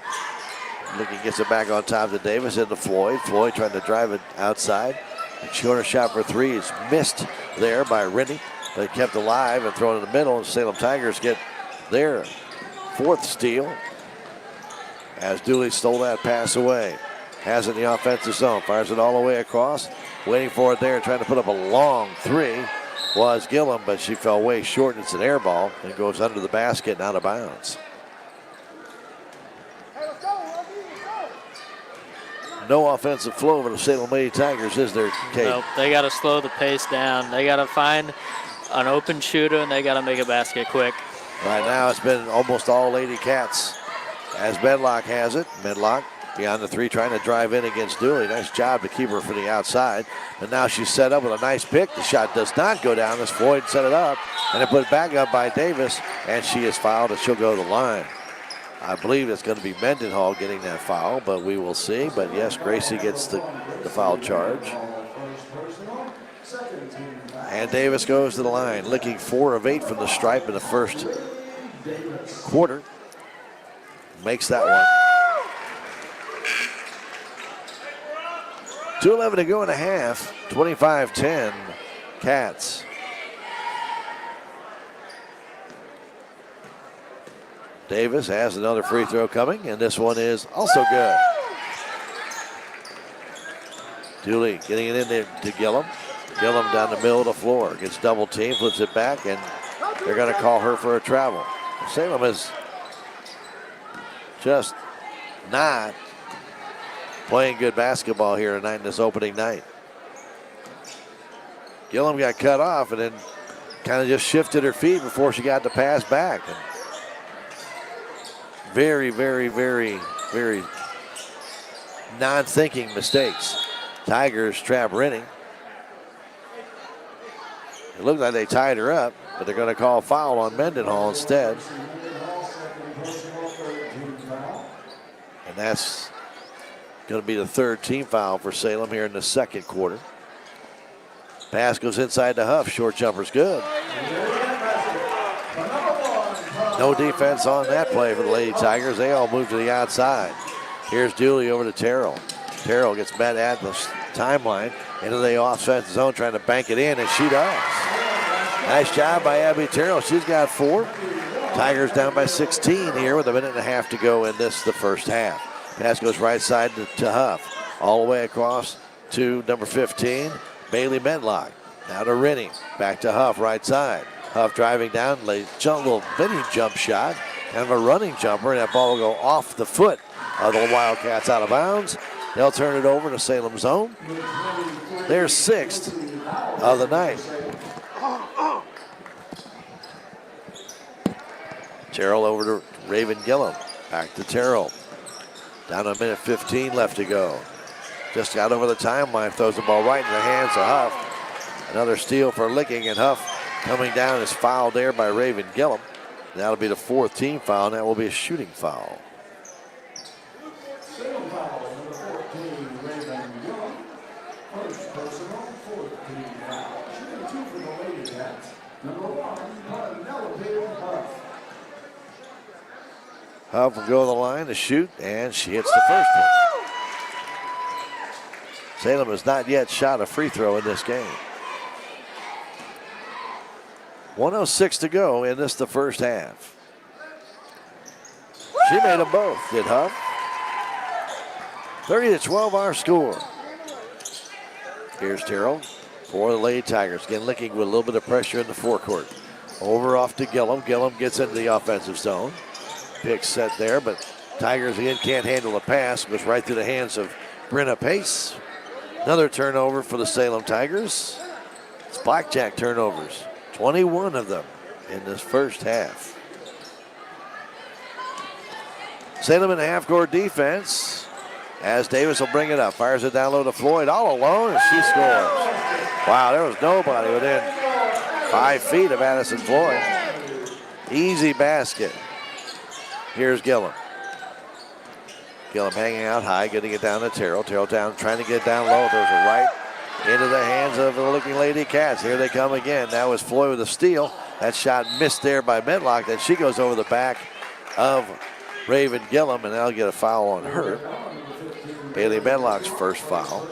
Ligging gets it back on top to Davis into Floyd. Floyd trying to drive it outside. The corner shot for three is missed there by Rennie, but kept alive and thrown in the middle. And Salem Tigers get their 4th steal as Dooley stole that pass away. Has it in the offensive zone, fires it all the way across. Waiting for it there, trying to put up a long three was Gillum, but she fell way short. It's an air ball and goes under the basket and out of bounds. No offensive flow over the Salem Lady Tigers, is there, Kate? Nope, they got to slow the pace down. They got to find an open shooter, and they got to make a basket quick. Right now it's been almost all Lady Cats as Medlock has it. Medlock beyond the three, trying to drive in against Dooley. Nice job to keep her from the outside. And now she's set up with a nice pick. The shot does not go down as Floyd set it up. And it put it back up by Davis. And she is fouled and she'll go to the line. I believe it's going to be Mendenhall getting that foul, but we will see. But yes, Gracie gets the foul charge. And Davis goes to the line, licking 4 of 8 from the stripe in the first quarter. Makes that one. 2:11 to go in a half. 25-10 Cats. Davis has another free throw coming, and this one is also good. Dooley getting it in there to Gillum. Gillum down the middle of the floor. Gets double team, flips it back, and they're going to call her for a travel. Salem is just not playing good basketball here tonight in this opening night. Gillum got cut off and then kind of just shifted her feet before she got the pass back. And very, very, very, very non-thinking mistakes. Tigers trap Rennie. It looked like they tied her up, but they're going to call foul on Mendenhall instead. And that's going to be the third team foul for Salem here in the second quarter. Pass goes inside to Huff. Short jumper's good. No defense on that play for the Lady Tigers. They all move to the outside. Here's Dooley over to Terrell. Terrell gets met at the timeline into the offensive zone, trying to bank it in, and she does. Nice job by Abby Terrell. She's got 4. Tigers down by 16 here with a minute and a half to go in this, the first half. Pass goes right side to Huff. All the way across to number 15, Bailey Medlock. Now to Rennie. Back to Huff, right side. Huff driving down, little mini jump shot. Kind of a running jumper, and that ball will go off the foot of the Wildcats out of bounds. They'll turn it over to Salem zone. Their 6th of the night. Terrell over to Raven Gillum. Back to Terrell. Down to a minute 15 left to go. Just got over the timeline, throws the ball right in the hands of Huff. Another steal for Licking, and Huff coming down is fouled there by Raven Gillum. That'll be the 4th team foul, and that will be a shooting foul. Huff will go to the line to shoot, and she hits the first one. Salem has not yet shot a free throw in this game. 1:06 to go in this, the first half. She made them both, did Huff. 30-12 our score. Here's Terrell for the Lady Tigers. Again, Licking with a little bit of pressure in the forecourt. Over off to Gillum. Gillum gets into the offensive zone. Pick set there, but Tigers again can't handle the pass. Goes right through the hands of Brenna Pace. Another turnover for the Salem Tigers. It's blackjack turnovers. 21 of them in this first half. Salem in the half-court defense as Davis will bring it up. Fires it down low to Floyd all alone, and she scores. Wow, there was nobody within 5 feet of Addison Floyd. Easy basket. Here's Gillum. Gillum hanging out high, getting it down to Terrell. Terrell down, trying to get down low. Throws it right into the hands of the Looking Lady Cats. Here they come again. That was Floyd with a steal. That shot missed there by Medlock. Then she goes over the back of Raven Gillum, and they'll get a foul on her. Bailey Medlock's first foul.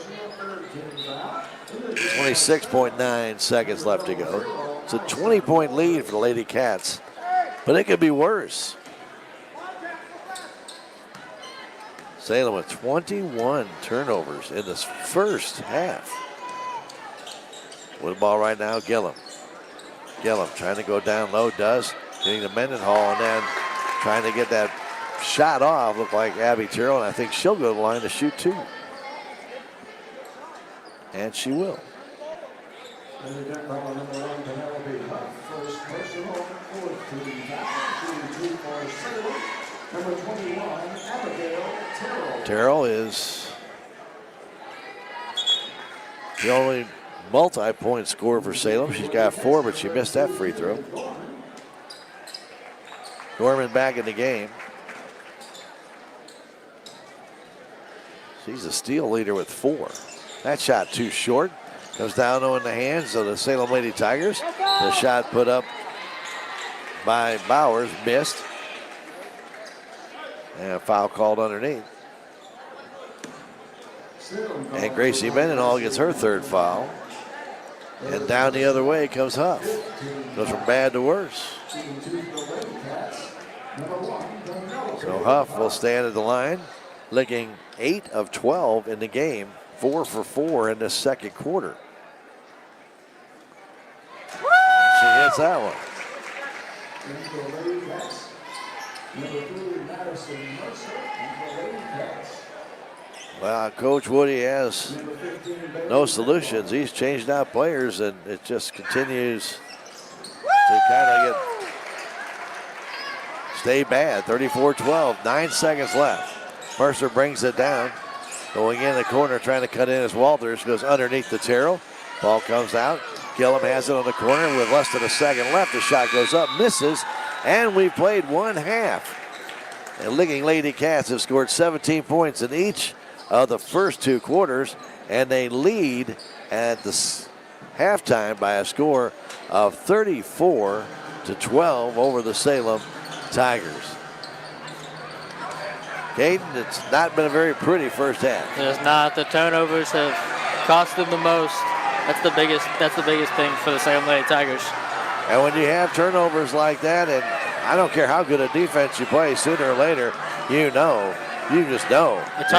26.9 seconds left to go. It's a 20-point lead for the Lady Cats, but it could be worse. Salem with 21 turnovers in this first half. With the ball right now, Gillum. Gillum trying to go down low, does. Getting to Mendenhall, and then trying to get that shot off. Looked like Abby Terrell, and I think she'll go to the line to shoot 2. And she will. Terrell is the only multi-point scorer for Salem. She's got 4, but she missed that free throw. Gorman back in the game. She's a steal leader with 4. That shot too short. Goes down in the hands of the Salem Lady Tigers. The shot put up by Bowers, missed. And a foul called underneath. And Gracie Mendenhall gets her 3rd foul. And down the other way comes Huff. Goes from bad to worse. So Huff will stand at the line, licking 8 of 12 in the game, 4 for 4 in the second quarter. She hits that one. Well, Coach Woody has no solutions. He's changed out players, and it just continues to kind of stay bad. 34-12, 9 seconds left. Mercer brings it down. Going in the corner, trying to cut in as Walters goes underneath the Terrell. Ball comes out. Gillum has it on the corner with less than a second left. The shot goes up, misses, and we've played 1 half. And Licking Lady Cats have scored 17 points in each of the first 2 quarters, and they lead at the halftime by a score of 34-12 over the Salem Tigers. Caden, it's not been a very pretty first half. It's not. The turnovers have cost them the most. That's the biggest thing for the Salem Lady Tigers. And when you have turnovers like that, and I don't care how good a defense you play, sooner or later, you just know. It's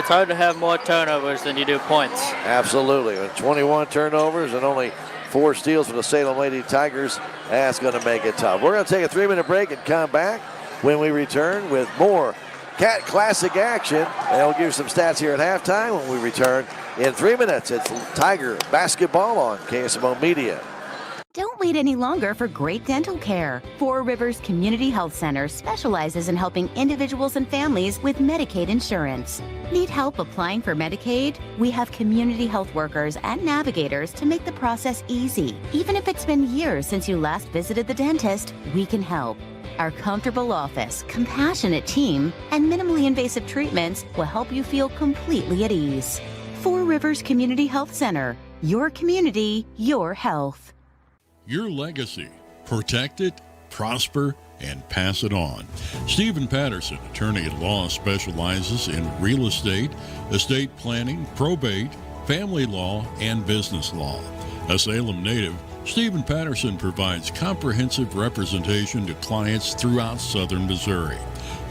hard to have more turnovers than you do points. Absolutely. With 21 turnovers and only 4 steals for the Salem Lady Tigers, that's going to make it tough. We're going to take a 3-minute break and come back when we return with more Cat Classic action. And we'll give you some stats here at halftime when we return in 3 minutes. It's Tiger basketball on KSMO Media. Don't wait any longer for great dental care. Four Rivers Community Health Center specializes in helping individuals and families with Medicaid insurance. Need help applying for Medicaid? We have community health workers and navigators to make the process easy. Even if it's been years since you last visited the dentist, we can help. Our comfortable office, compassionate team, and minimally invasive treatments will help you feel completely at ease. Four Rivers Community Health Center. Your community, your health. Your legacy. Protect it, prosper, and pass it on. Stephen Patterson, attorney at law, specializes in real estate, estate planning, probate, family law, and business law. A Salem native, Stephen Patterson provides comprehensive representation to clients throughout southern Missouri.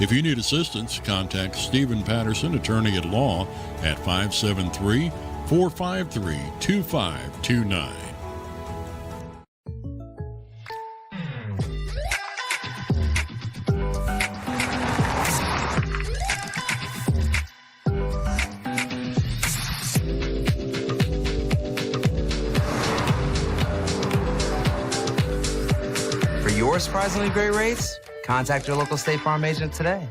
If you need assistance, contact Stephen Patterson, attorney at law, at 573-453-2529. Surprisingly great rates? Contact your local State Farm agent today.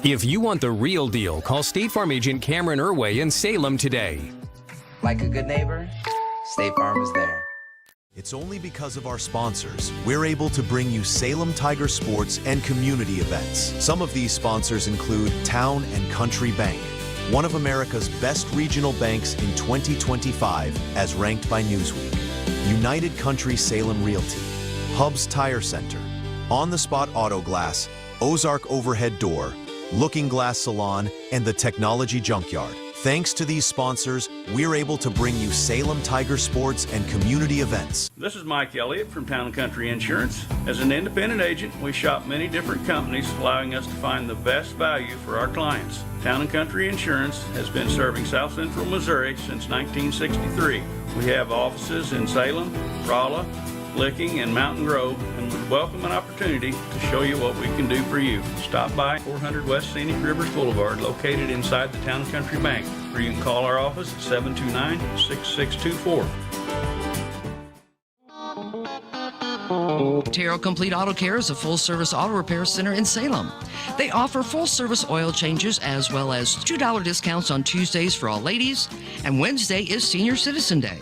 If you want the real deal, call State Farm agent Cameron Irway in Salem today. Like a good neighbor, State Farm is there. It's only because of our sponsors we're able to bring you Salem Tiger sports and community events. Some of these sponsors include Town and Country Bank, one of America's best regional banks in 2025 as ranked by Newsweek. United Country Salem Realty, Hub's Tire Center, On the Spot Auto Glass, Ozark Overhead Door, Looking Glass Salon, and the Technology Junkyard. Thanks to these sponsors, we're able to bring you Salem Tiger sports and community events. This is Mike Elliott from Town & Country Insurance. As an independent agent, we shop many different companies, allowing us to find the best value for our clients. Town & Country Insurance has been serving South Central Missouri since 1963. We have offices in Salem, Rolla, Licking, and Mountain Grove, and would welcome an opportunity to show you what we can do for you. Stop by 400 West Scenic Rivers Boulevard, located inside the Town & Country Bank, or you can call our office at 729-6624. Terrell Complete Auto Care is a full-service auto repair center in Salem. They offer full-service oil changes as well as $2 discounts on Tuesdays for all ladies, and Wednesday is Senior Citizen Day.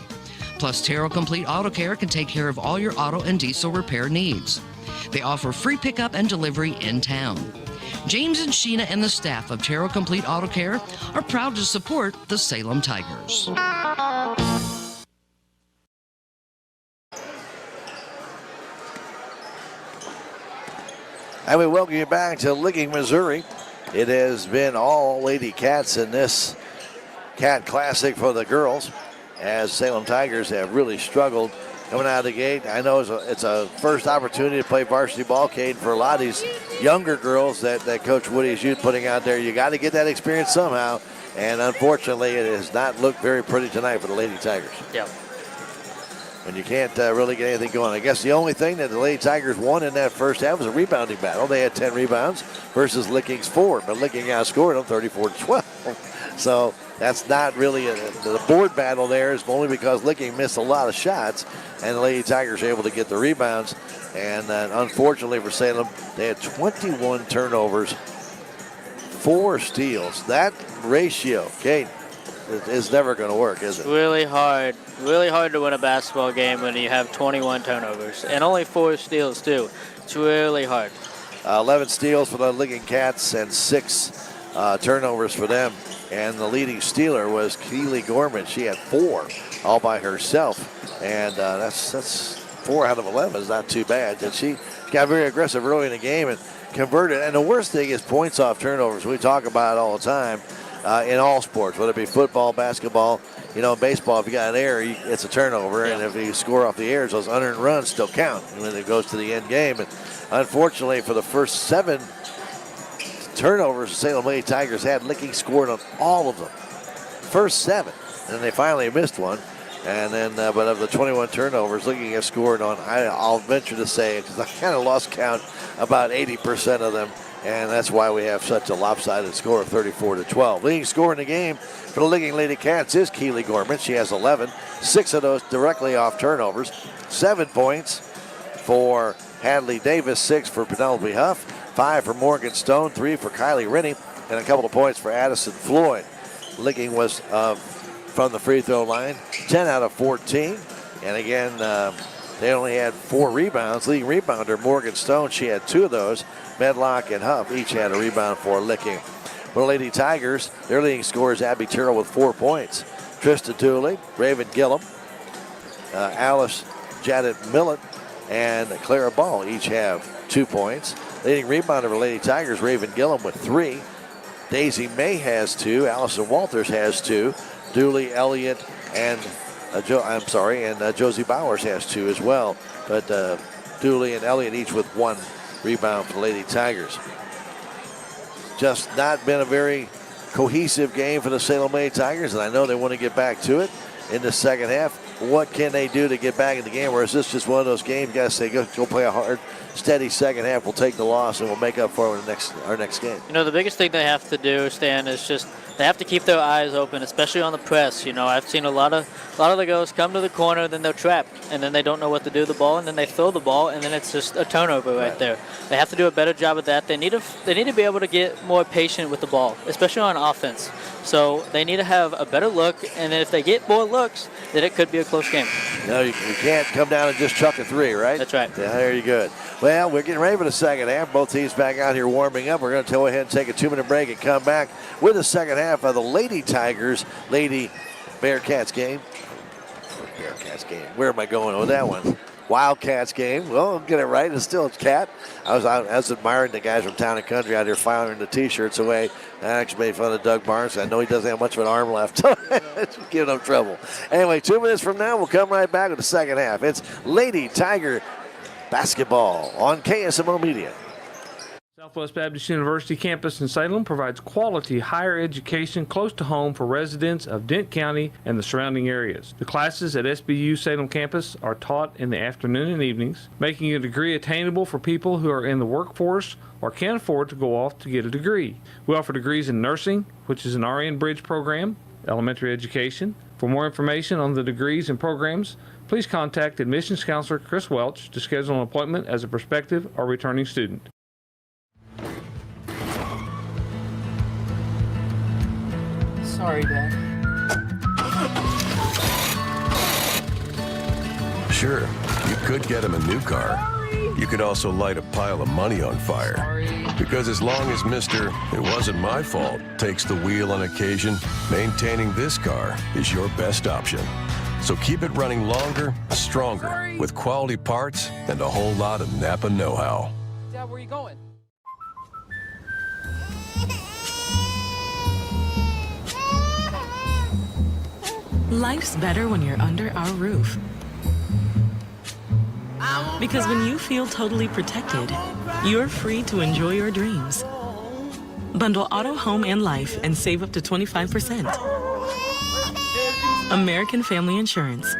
Plus, Terrell Complete Auto Care can take care of all your auto and diesel repair needs. They offer free pickup and delivery in town. James and Sheena and the staff of Terrell Complete Auto Care are proud to support the Salem Tigers. And we welcome you back to Licking, Missouri. It has been all Lady Cats in this Cat Classic for the girls, as Salem Tigers have really struggled coming out of the gate. I know it's a first opportunity to play varsity ball, Cade, for a lot of these younger girls that Coach Woody's youth putting out there. You got to get that experience somehow, and unfortunately it has not looked very pretty tonight for the Lady Tigers. Yep. And you can't really get anything going. I guess the only thing that the Lady Tigers won in that first half was a rebounding battle. They had 10 rebounds versus Licking's 4, but Licking outscored them 34-12. So that's not really the board battle there is only because Licking missed a lot of shots, and the Lady Tigers were able to get the rebounds. And unfortunately for Salem, they had 21 turnovers, 4 steals. That ratio, Kate, is never going to work, is it? Really hard to win a basketball game when you have 21 turnovers and only 4 steals too. It's really hard. 11 steals for the Licking Cats and 6 turnovers for them. And the leading stealer was Keely Gorman. She had 4 all by herself. And that's 4 out of 11 is not too bad. And she got very aggressive early in the game and converted. And the worst thing is points off turnovers. We talk about it all the time in all sports, whether it be football, basketball. You know, baseball, if you got an error, it's a turnover. Yeah. And if you score off the errors, those unearned runs still count when it goes to the end game. And unfortunately, for the first 7 turnovers the Salem Lady Tigers had, Licking scored on all of them. First 7. And then they finally missed one. And then, but of the 21 turnovers, Licking has scored on, I'll venture to say, because I kind of lost count, about 80% of them. And that's why we have such a lopsided score of 34-12. Leading scorer in the game for the Licking Lady Cats is Keely Gorman. She has 11. 6 of those directly off turnovers. 7 points for Hadley Davis, 6 for Penelope Huff, 5 for Morgan Stone, 3 for Kylie Rennie, and a couple of points for Addison Floyd. Licking was from the free throw line, 10 out of 14. And again, they only had 4 rebounds. Leading rebounder Morgan Stone, she had 2 of those. Medlock and Huff each had a rebound for Licking. For the Lady Tigers, their leading scorer is Abby Terrell with 4 points. Trista Dooley, Raven Gillum, Alice Janet Millett, and Clara Ball each have 2 points. Leading rebounder for Lady Tigers, Raven Gillum with 3. Daisy May has 2. Allison Walters has 2. Dooley, Elliott, and Josie Bowers has 2 as well. But Dooley and Elliott each with 1 rebound for the Lady Tigers. Just not been a very cohesive game for the Salem Lady Tigers, and I know they want to get back to it in the second half. What can they do to get back in the game, or is this just one of those games you got to say, go play a hard, steady second half, we'll take the loss, and we'll make up for it in our next game? You know, the biggest thing they have to do, Stan, is just they have to keep their eyes open, especially on the press. You know, I've seen a lot of the girls come to the corner, then they're trapped, and then they don't know what to do with the ball, and then they throw the ball, and then it's just a turnover right there. They have to do a better job of that. They need to be able to get more patient with the ball, especially on offense. So they need to have a better look, and then if they get more looks, then it could be a close game. No, you can't come down and just chuck a 3, right? That's right. Yeah, there you go. Well, we're getting ready for the second half. Both teams back out here warming up. We're going to go ahead and take a 2-minute break and come back with the second half of the Lady Tigers, Lady Bearcats game. Bearcats game. Where am I going with that one? Wildcats game. Well, I'll get it right. It's still a cat. I was admiring the guys from Town and Country out here filing the T-shirts away. I actually made fun of Doug Barnes. I know he doesn't have much of an arm left. It's giving him trouble. Anyway, 2 minutes from now, we'll come right back with the second half. It's Lady Tiger basketball on KSMO Media. Southwest Baptist University campus in Salem provides quality higher education close to home for residents of Dent County and the surrounding areas. The classes at SBU Salem campus are taught in the afternoon and evenings, making a degree attainable for people who are in the workforce or can't afford to go off to get a degree. We offer degrees in nursing, which is an RN Bridge program, elementary education. For more information on the degrees and programs, please contact admissions counselor Chris Welch to schedule an appointment as a prospective or returning student. Sorry, Dad. Sure, you could get him a new car, You could also light a pile of money on fire. Because as long as Mr. It wasn't my fault takes the wheel on occasion, maintaining this car is your best option. So keep it running longer, stronger, with quality parts and a whole lot of Napa know-how. Dad, where are you going? Life's better when you're under our roof. Because when you feel totally protected, you're free to enjoy your dreams. Bundle auto, home, and life and save up to 25%. American Family Insurance.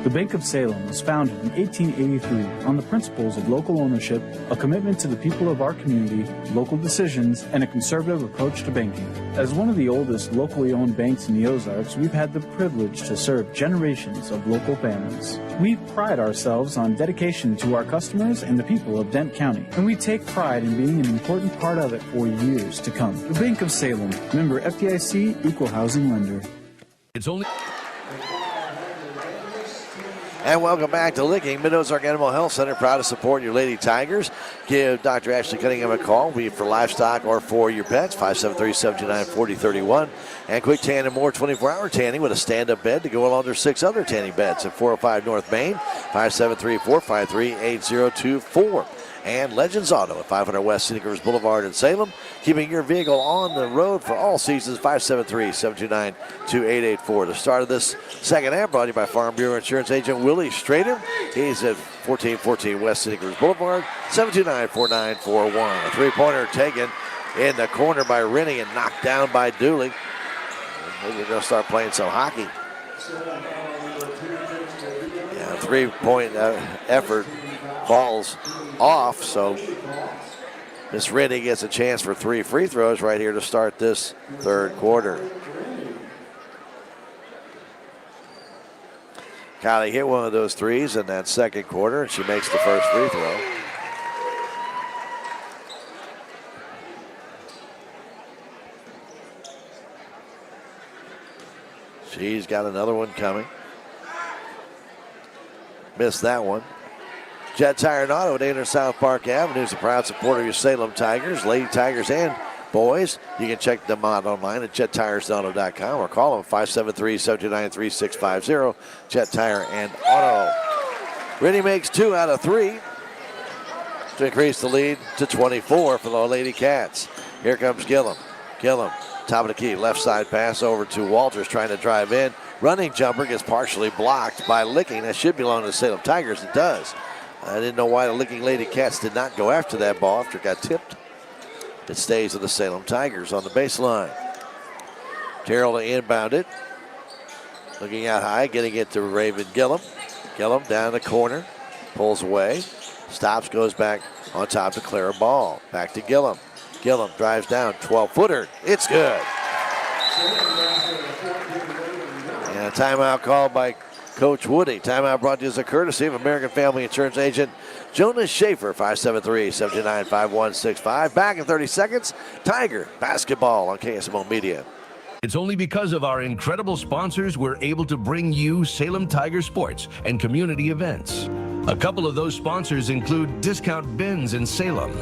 The Bank of Salem was founded in 1883 on the principles of local ownership, a commitment to the people of our community, local decisions, and a conservative approach to banking. As one of the oldest locally owned banks in the Ozarks, we've had the privilege to serve generations of local families. We pride ourselves on dedication to our customers and the people of Dent County, and we take pride in being an important part of it for years to come. The Bank of Salem, member FDIC, equal housing lender. It's only... And welcome back to Licking. Mid-Ozark Animal Health Center, proud to support your Lady Tigers. Give Dr. Ashley Cunningham a call, be it for livestock or for your pets, 573-729-4031. And quick tan and more 24-hour tanning with a stand-up bed to go along with 6 other tanning beds at 405 North Main, 573-453-8024. And Legends Auto at 500 West Scenic Rivers Boulevard in Salem, keeping your vehicle on the road for all seasons, 573-729-2884. The start of this second half brought to you by Farm Bureau Insurance Agent Willie Strader. He's at 1414 West Scenic Rivers Boulevard, 729-4941. A three-pointer taken in the corner by Rennie and knocked down by Dooley. Maybe they're going to start playing some hockey. Yeah, three-point effort falls off, so Miss Rennie gets a chance for 3 free throws right here to start this third quarter. Kylie hit one of those threes in that second quarter, and she makes the first free throw. She's got another one coming. Missed that one. Jet Tire and Auto at 800 South Park Avenue is a proud supporter of your Salem Tigers, Lady Tigers, and boys. You can check them out online at jettiresauto.com or call them 573-729-3650. Jet Tire and Auto. Rennie makes 2 out of 3 to increase the lead to 24 for the Lady Cats. Here comes Gillum. Gillum, top of the key, left side pass over to Walters, trying to drive in. Running jumper gets partially blocked by Licking. That should belong to the Salem Tigers. It does. I didn't know why the Licking Lady Cats did not go after that ball after it got tipped. It stays with the Salem Tigers on the baseline. Terrell to inbound it. Looking out high, getting it to Raven Gillum. Gillum down the corner, pulls away, stops, goes back on top to Clara Ball. Back to Gillum. Gillum drives down, 12-footer. It's good. And a timeout called by Coach Woody. Timeout brought to you as a courtesy of American Family Insurance Agent Jonas Schaefer, 573-729-5165. Back in 30 seconds, Tiger basketball on KSMO Media. It's only because of our incredible sponsors we're able to bring you Salem Tiger sports and community events. A couple of those sponsors include Discount Bins in Salem.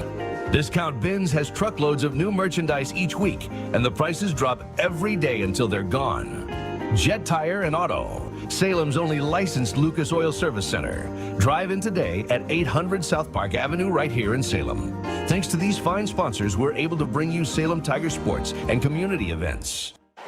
Discount Bins has truckloads of new merchandise each week, and the prices drop every day until they're gone. Jet Tire and Auto, Salem's only licensed Lucas Oil Service Center. Drive in today at 800 South Park Avenue right here in Salem. Thanks to these fine sponsors, we're able to bring you Salem Tiger sports and community events. I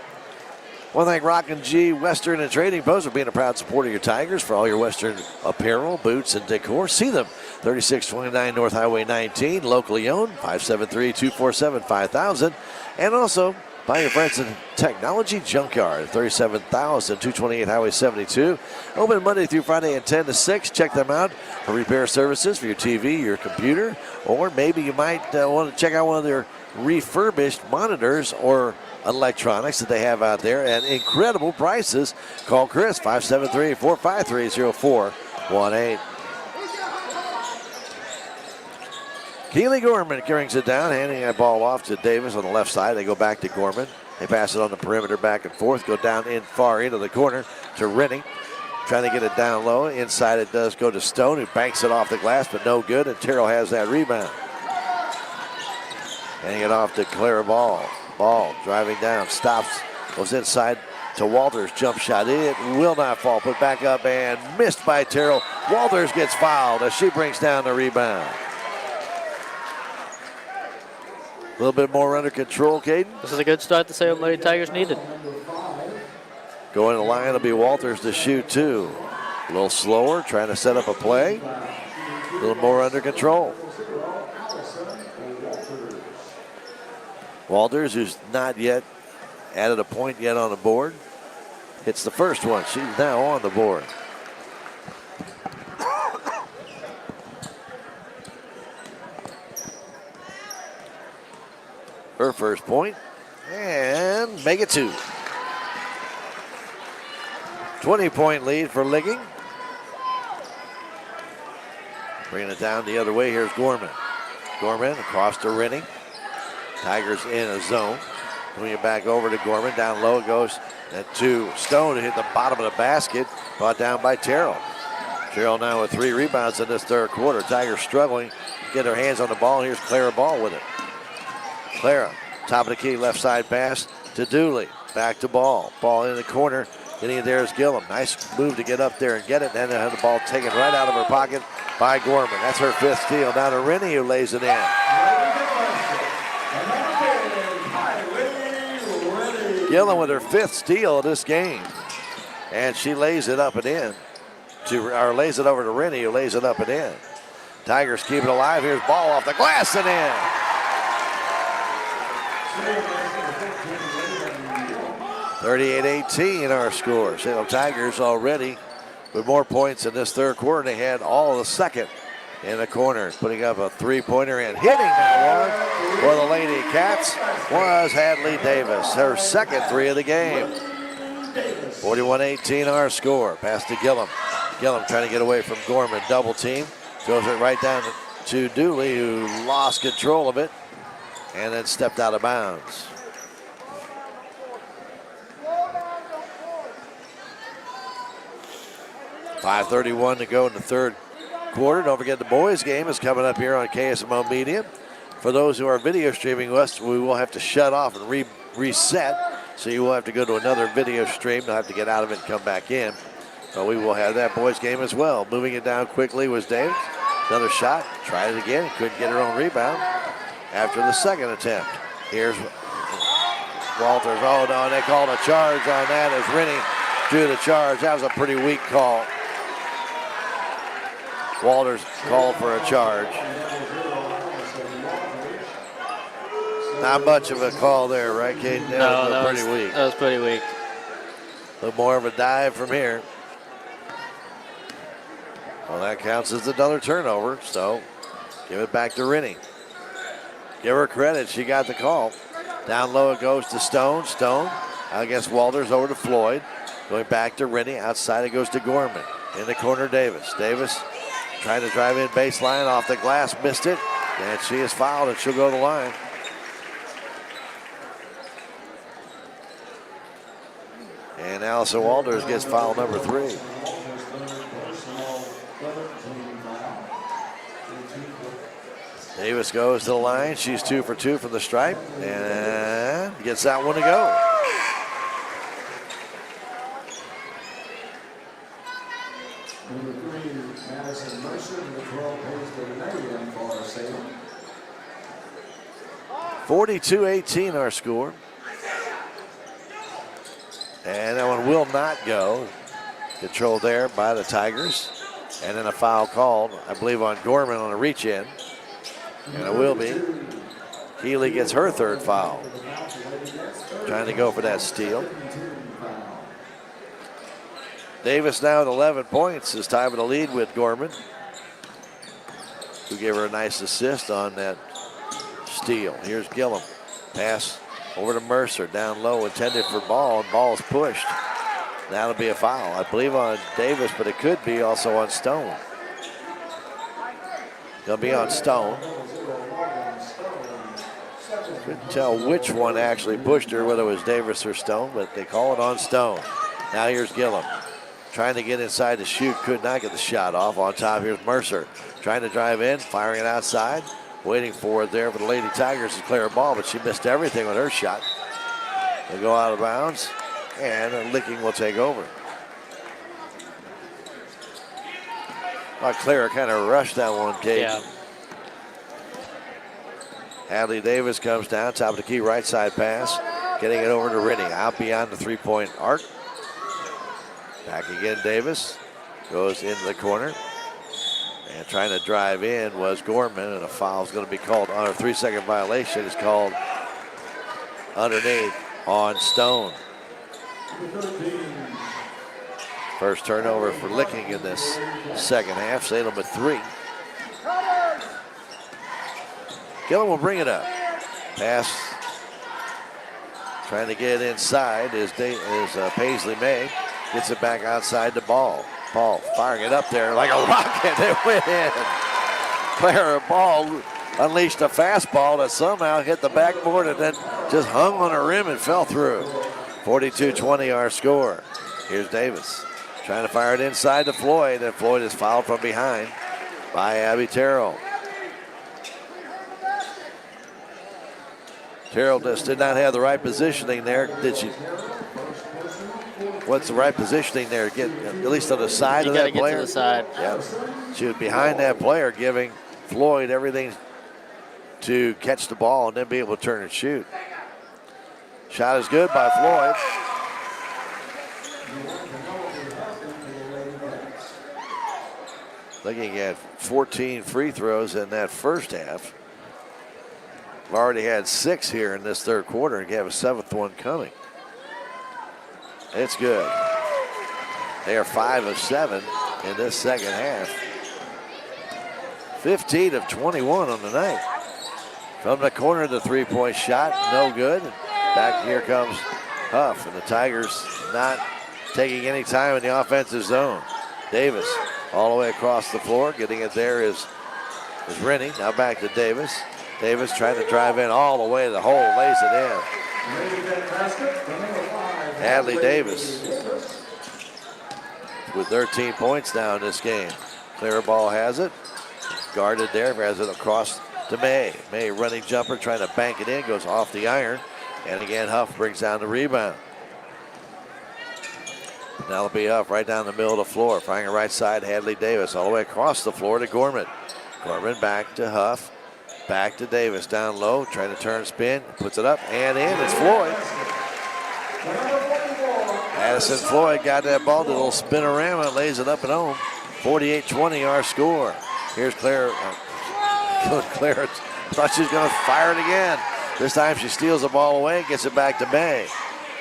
want to thank Rockin' G Western and Trading Post for being a proud supporter of your Tigers. For all your Western apparel, boots, and decor, see them 3629 North Highway 19, locally owned, 573-247-5000. And also by your friends in Technology Junkyard, 37,228 Highway 72. Open Monday through Friday at 10 to 6. Check them out for repair services for your TV, your computer, or maybe you might want to check out one of their refurbished monitors or electronics that they have out there at incredible prices. Call Chris, 573-453-0418. Keely Gorman brings it down, handing that ball off to Davis on the left side. They go back to Gorman. They pass it on the perimeter back and forth, go down in far into the corner to Rennie. Trying to get it down low. Inside it does go to Stone, who banks it off the glass, but no good, and Terrell has that rebound. Handing it off to Clara Ball. Ball driving down, stops, goes inside to Walters. Jump shot, it will not fall. Put back up and missed by Terrell. Walters gets fouled as she brings down the rebound. A little bit more under control, Caden. This is a good start the Salem Lady Tigers needed. Going to the line will be Walters to shoot two. A little slower, trying to set up a play. A little more under control. Walters, who's not yet added a point yet on the board, hits the first one. She's now on the board. Her first point, and make it two. 20-point lead for Ligging. Bringing it down the other way, here's Gorman. Gorman across to Rennie. Tigers in a zone. Bring it back over to Gorman. Down low it goes to Stone to hit the bottom of the basket. Brought down by Terrell. Terrell now with 3 rebounds in this third quarter. Tigers struggling to get their hands on the ball. Here's Clara Ball with it. Clara, top of the key, left side pass to Dooley. Back to Ball. Ball in the corner. Getting it there is Gillum. Nice move to get up there and get it. And then had the ball taken right out of her pocket by Gorman. That's her 5th steal. Down to Rennie, who lays it in. Gillum with her 5th steal of this game. And she lays it up and in. Lays it over to Rennie, who lays it up and in. Tigers keep it alive. Here's Ball off the glass and in. 38-18 our score. Salem Tigers already with more points in this third quarter. They had all of the second in the corner. Putting up a 3-pointer and hitting that one for the Lady Cats was Hadley Davis. Her second 3 of the game. 41-18 our score. Pass to Gillum. Gillum trying to get away from Gorman. Double team. Throws it right down to Dooley, who lost control of it and then stepped out of bounds. .5:31 to go in the third quarter. Don't forget the boys game is coming up here on KSMO Media. For those who are video streaming us, we will have to shut off and reset. So you will have to go to another video stream. You'll have to get out of it and come back in. But we will have that boys game as well. Moving it down quickly was Davis. Another shot. Tried it again. Couldn't get her own rebound after the second attempt. Here's Walters. Oh, no, and they called a charge on that as Rennie drew the charge. That was a pretty weak call. Walters called for a charge. Not much of a call there, right, Caden? No, that was pretty weak. That was pretty weak. A little more of a dive from here. Well, that counts as another turnover, so give it back to Rennie. Give her credit, she got the call. Down low it goes to Stone. Stone against Walters, over to Floyd. Going back to Rennie, outside it goes to Gorman. In the corner, Davis. Davis trying to drive in baseline, off the glass, missed it. And she is fouled and she'll go to the line. And Allison Walters gets foul number 3. Davis goes to the line. She's 2 for 2 from the stripe and gets that one to go. Number 3, Madison Mercer, number 12, Paisley Marion for Salem. 42-18 our score. And that one will not go. Controlled there by the Tigers. And then a foul called, I believe, on Gorman on a reach-in. And it will be. Healy gets her 3rd foul. Trying to go for that steal. Davis now at 11 points is tied with the lead with Gorman, who gave her a nice assist on that steal. Here's Gillum. Pass over to Mercer. Down low, intended for Ball, and Ball is pushed. That'll be a foul, I believe, on Davis, but it could be also on Stone. It'll be on Stone. Couldn't tell which one actually pushed her, whether it was Davis or Stone, but they call it on Stone. Now here's Gillum. Trying to get inside to shoot, could not get the shot off. On top, here's Mercer. Trying to drive in, firing it outside. Waiting for it there for the Lady Tigers is Clara Ball, but she missed everything with her shot. They go out of bounds, and Licking will take over. Clara kind of rushed that one, Kate. Yeah. Hadley Davis comes down, top of the key, right side pass. Getting it over to Rennie, out beyond the three-point arc. Back again, Davis. Goes into the corner. And trying to drive in was Gorman, and a foul is going to be called on a 3-second violation. Is called underneath on Stone. First turnover for Licking in this second half. Salem with 3. Gillum will bring it up. Pass. Trying to get inside is Paisley May. Gets it back outside the Ball. Ball firing it up there like a rocket. It went in. Clara Ball unleashed a fastball that somehow hit the backboard and then just hung on the rim and fell through. 42-20 our score. Here's Davis trying to fire it inside to Floyd, and Floyd is fouled from behind by Abby Terrell. Terrell just did not have the right positioning there, did she? What's the right positioning there? Get at least on the side of that player. You got to get to the side. Yeah. She was behind that player, giving Floyd everything to catch the ball and then be able to turn and shoot. Shot is good by Floyd. Looking at 14 free throws in that first half. We've already had 6 here in this third quarter and have a 7th one coming. It's good. They are 5 of 7 in this second half. 15 of 21 on the night. From the corner, the three-point shot, no good. Back here comes Huff, and the Tigers not taking any time in the offensive zone. Davis all the way across the floor. Getting it there is Rennie. Now back to Davis. Davis trying to drive in all the way to the hole, lays it in. Hadley Davis with 13 points now in this game. Clara Ball has it. Guarded there, has it across to May. May running jumper, trying to bank it in, goes off the iron. And again, Huff brings down the rebound. Now it'll be Huff right down the middle of the floor. Firing right side, Hadley Davis all the way across the floor to Gorman. Gorman back to Huff. Back to Davis, down low, trying to turn spin, puts it up and in. It's Floyd. Addison Floyd got that ball, did a little spinorama, lays it up and home. 48-20 our score. Here's Clara. Clara thought she was going to fire it again. This time she steals the ball away, gets it back to May.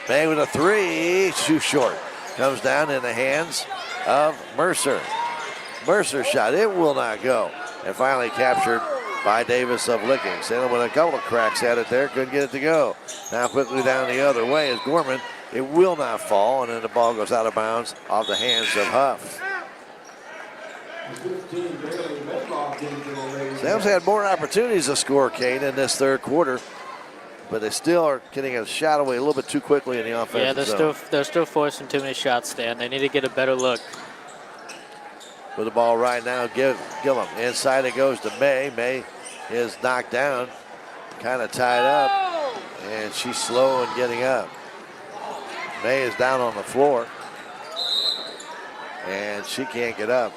May with a 3, too short. Comes down in the hands of Mercer. Mercer shot, it will not go. And finally captured by Davis of Licking. Salem with a couple of cracks at it there, couldn't get it to go. Now quickly down the other way is Gorman. It will not fall, and then the ball goes out of bounds off the hands of Huff. Salem's had more opportunities to score, Kane, in this third quarter, but they still are getting a shot away a little bit too quickly in the offensive zone. They're still forcing too many shots, Stan. They need to get a better look. With the ball right now, Gillum. Inside it goes to May. May is knocked down, kind of tied up, and she's slow in getting up. May is down on the floor, and she can't get up.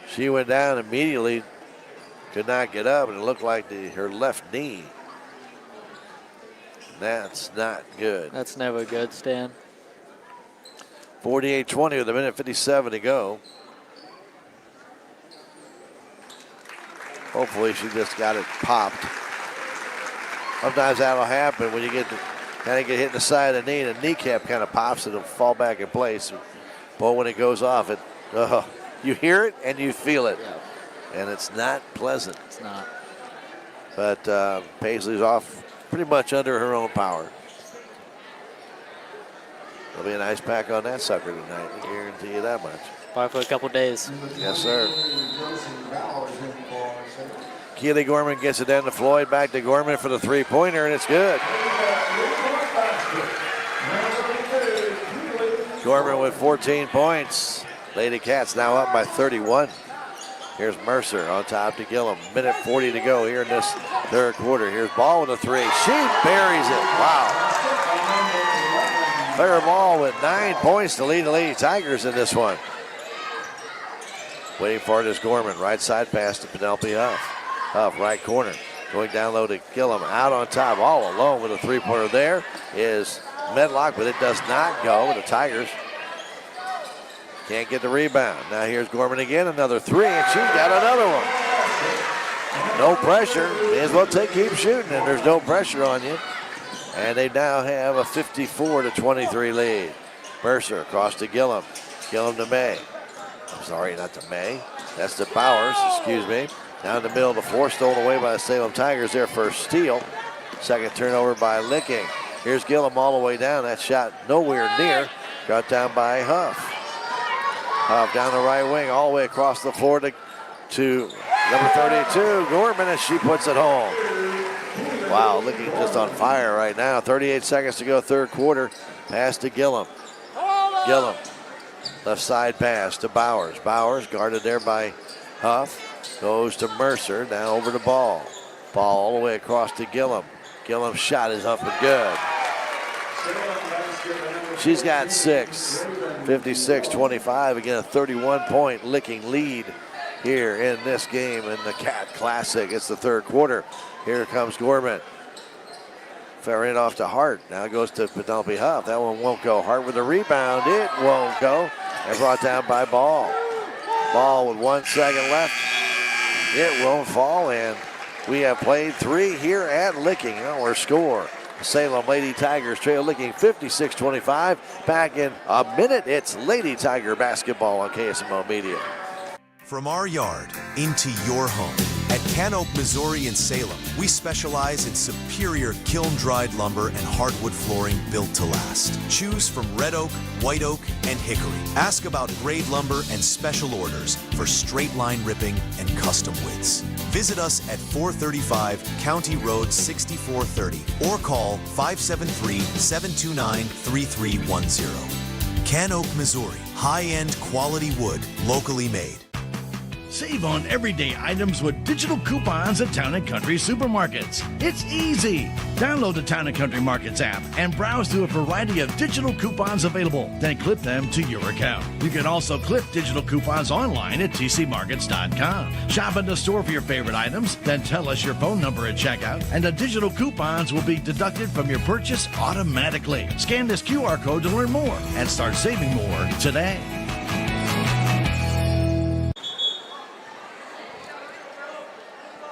She went down immediately, could not get up, and it looked like her left knee. That's not good. That's never good, Stan. 48-20 with a minute 57 to go. Hopefully she just got it popped. Sometimes that'll happen when you get kind of get hit in the side of the knee, and the kneecap kind of pops, it'll fall back in place. But when it goes off, you hear it and you feel it. Yeah. And it's not pleasant. It's not. But Paisley's off pretty much under her own power. There'll be a nice pack on that sucker tonight. I guarantee you that much. Probably for a couple days. Yes, sir. Keely Gorman gets it down to Floyd. Back to Gorman for the three-pointer, and it's good. Gorman with 14 points. Lady Cats now up by 31. Here's Mercer on top to Gillum. Minute 40 to go here in this third quarter. Here's Ball with a three. She buries it. Wow. Claire Ball with 9 points to lead the Lady Tigers in this one. Waiting for it is Gorman. Right side pass to Penelope Huff. Huff, right corner. Going down low to Gillum. Out on top, all alone with a three-pointer there is Medlock, but it does not go. The Tigers can't get the rebound. Now here's Gorman again, another three, and she got another one. No pressure. May as well keep shooting, and there's no pressure on you. And they now have a 54-23 lead. Mercer across to Gillum. Gillum to May. I'm sorry, not to May. That's to Bowers, excuse me. Down the middle of the floor, stolen away by the Salem Tigers. Their first steal. Second turnover by Licking. Here's Gillum all the way down. That shot nowhere near. Got down by Huff. Huff down the right wing, all the way across the floor to number 32, Gorman, and she puts it home. Wow, Licking just on fire right now. 38 seconds to go, third quarter. Pass to Gillum. Gillum, left side pass to Bowers. Bowers guarded there by Huff. Goes to Mercer, now over to Ball. Ball all the way across to Gillum. Gillum's shot is up and good. She's got 6. 56-25. Again, a 31-point Licking lead here in this game in the Cat Classic. It's the third quarter. Here comes Gorman. Ferrying off to Hart. Now it goes to Penelope Huff. That one won't go. Hart with the rebound. It won't go. And brought down by Ball. Ball with 1 second left. It won't fall, and we have played 3 here at Licking. Our score, Salem Lady Tigers trail Licking 56-25. Back in a minute, it's Lady Tiger basketball on KSMO Media. From our yard into your home. At Can Oak, Missouri in Salem, we specialize in superior kiln-dried lumber and hardwood flooring built to last. Choose from red oak, white oak, and hickory. Ask about grade lumber and special orders for straight line ripping and custom widths. Visit us at 435 County Road 6430 or call 573-729-3310. Can Oak, Missouri. High-end quality wood, locally made. Save on everyday items with digital coupons at Town & Country Supermarkets. It's easy. Download the Town & Country Markets app and browse through a variety of digital coupons available. Then clip them to your account. You can also clip digital coupons online at tcmarkets.com. Shop in the store for your favorite items, then tell us your phone number at checkout, and the digital coupons will be deducted from your purchase automatically. Scan this QR code to learn more and start saving more today.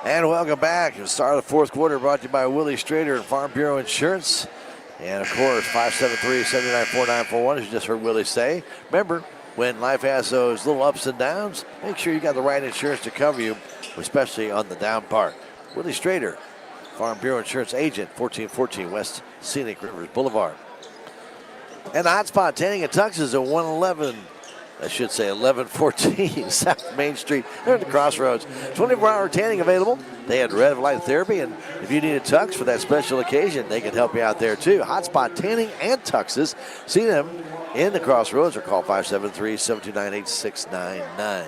And welcome back. The start of the fourth quarter brought to you by Willie Strader and Farm Bureau Insurance. And of course, 573-794-941, as you just heard Willie say. Remember, when life has those little ups and downs, make sure you got the right insurance to cover you, especially on the down part. Willie Strader, Farm Bureau Insurance agent, 1414 West Scenic Rivers Boulevard. And the hot spot, Tanning and Tux is at 1114 South Main Street. They're at the crossroads. 24-hour tanning available. They had red light therapy, and if you need a tux for that special occasion, they can help you out there too. Hotspot Tanning and Tuxes. See them in the crossroads or call 573-729-8699.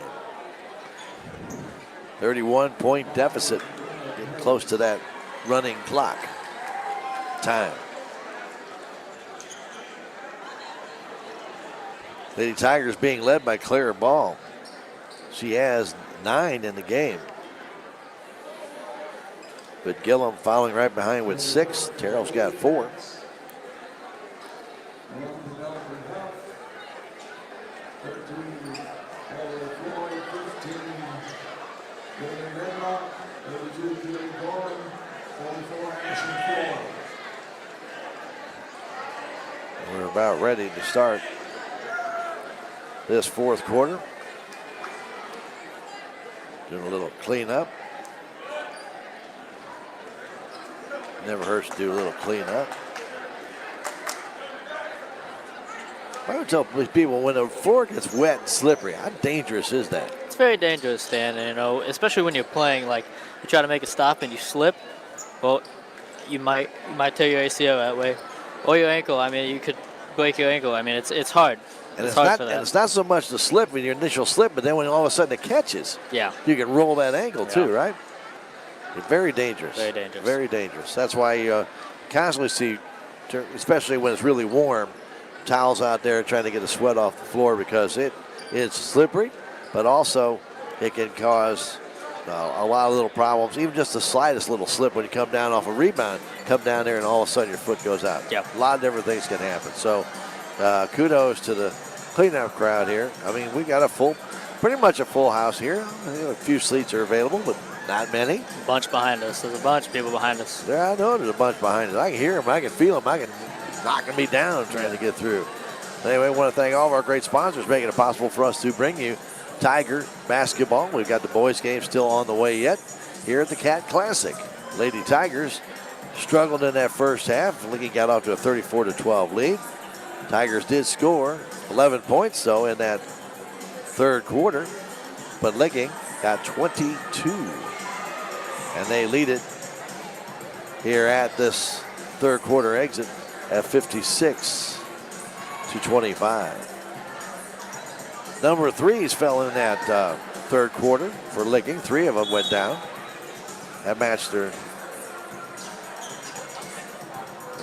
31-point deficit. Getting close to that running clock. Time. Lady Tigers being led by Clara Ball. She has 9 in the game. But Gillum following right behind with 6. Terrell's got 4. We're about ready to start this fourth quarter. Doing a little cleanup. Never hurts to do a little cleanup. I would tell these people when the floor gets wet and slippery, how dangerous is that? It's very dangerous, Dan. And, you know, especially when you're playing, like you try to make a stop and you slip. Well, you might tear your ACL that way, or your ankle. I mean, you could break your ankle. I mean, it's hard. And it's hard not, for that. and it's not so much the slip in your initial slip, but then when all of a sudden it catches, Yeah. you can roll that ankle Yeah. too, right? It's very dangerous. Very dangerous. Very dangerous. That's why you constantly see, especially when it's really warm, towels out there trying to get the sweat off the floor because it is slippery, but also it can cause a lot of little problems. Even just the slightest little slip when you come down off a rebound, come down there and all of a sudden your foot goes out. Yep. A lot of different things can happen. So kudos to the cleanup crowd here. I mean, we got pretty much a full house here. A few seats are available, but not many. A bunch behind us. There's a bunch of people behind us. Yeah, I know there's a bunch behind us. I can hear them. I can feel them. I can knocking me down trying to get through. Anyway, I want to thank all of our great sponsors making it possible for us to bring you Tiger basketball. We've got the boys game still on the way yet here at the Cat Classic. Lady Tigers struggled in that first half. Licking got off to a 34-12 lead. Tigers did score 11 points, though, in that third quarter, but Licking got 22. And they lead it here at this third quarter exit at 56-25. Number of threes fell in that third quarter for Licking. 3 of them went down. That matched their.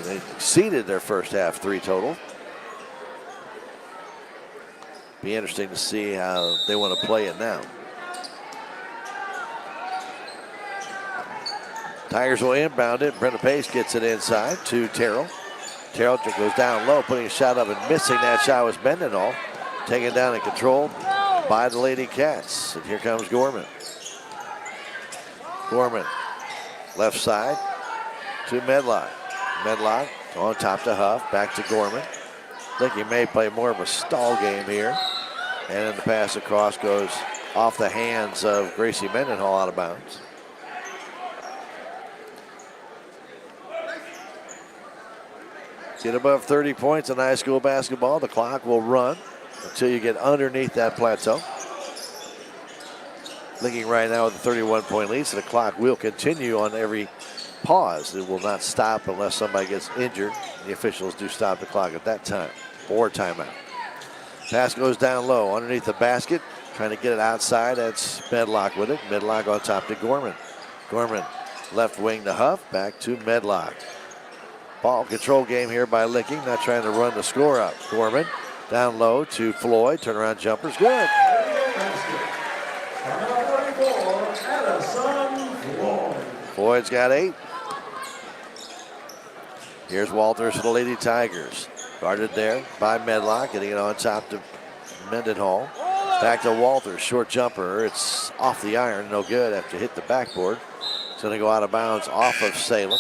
They exceeded their first half 3 total. Be interesting to see how they want to play it now. Tigers will inbound it. Brenda Pace gets it inside to Terrell. Terrell goes down low, putting a shot up and missing. That shot was Mendenhall. Taken down and controlled by the Lady Cats. And here comes Gorman. Gorman, left side to Medlock. Medlock on top to Huff, back to Gorman. I think he may play more of a stall game here. And then the pass across goes off the hands of Gracie Mendenhall out of bounds. Get above 30 points in high school basketball, the clock will run until you get underneath that plateau. Licking right now with a 31-point lead, so the clock will continue on every pause. It will not stop unless somebody gets injured. The officials do stop the clock at that time, or timeout. Pass goes down low underneath the basket, trying to get it outside. That's Medlock with it. Medlock on top to Gorman. Gorman left wing to Huff, back to Medlock. Ball control game here by Licking, not trying to run the score up. Gorman down low to Floyd. Turnaround jumper's good. Floyd's got 8. Here's Walters for the Lady Tigers. Guarded there by Medlock, getting it on top to Mendenhall. Back to Walters, short jumper. It's off the iron, no good after hit the backboard. It's going to go out of bounds off of Salem.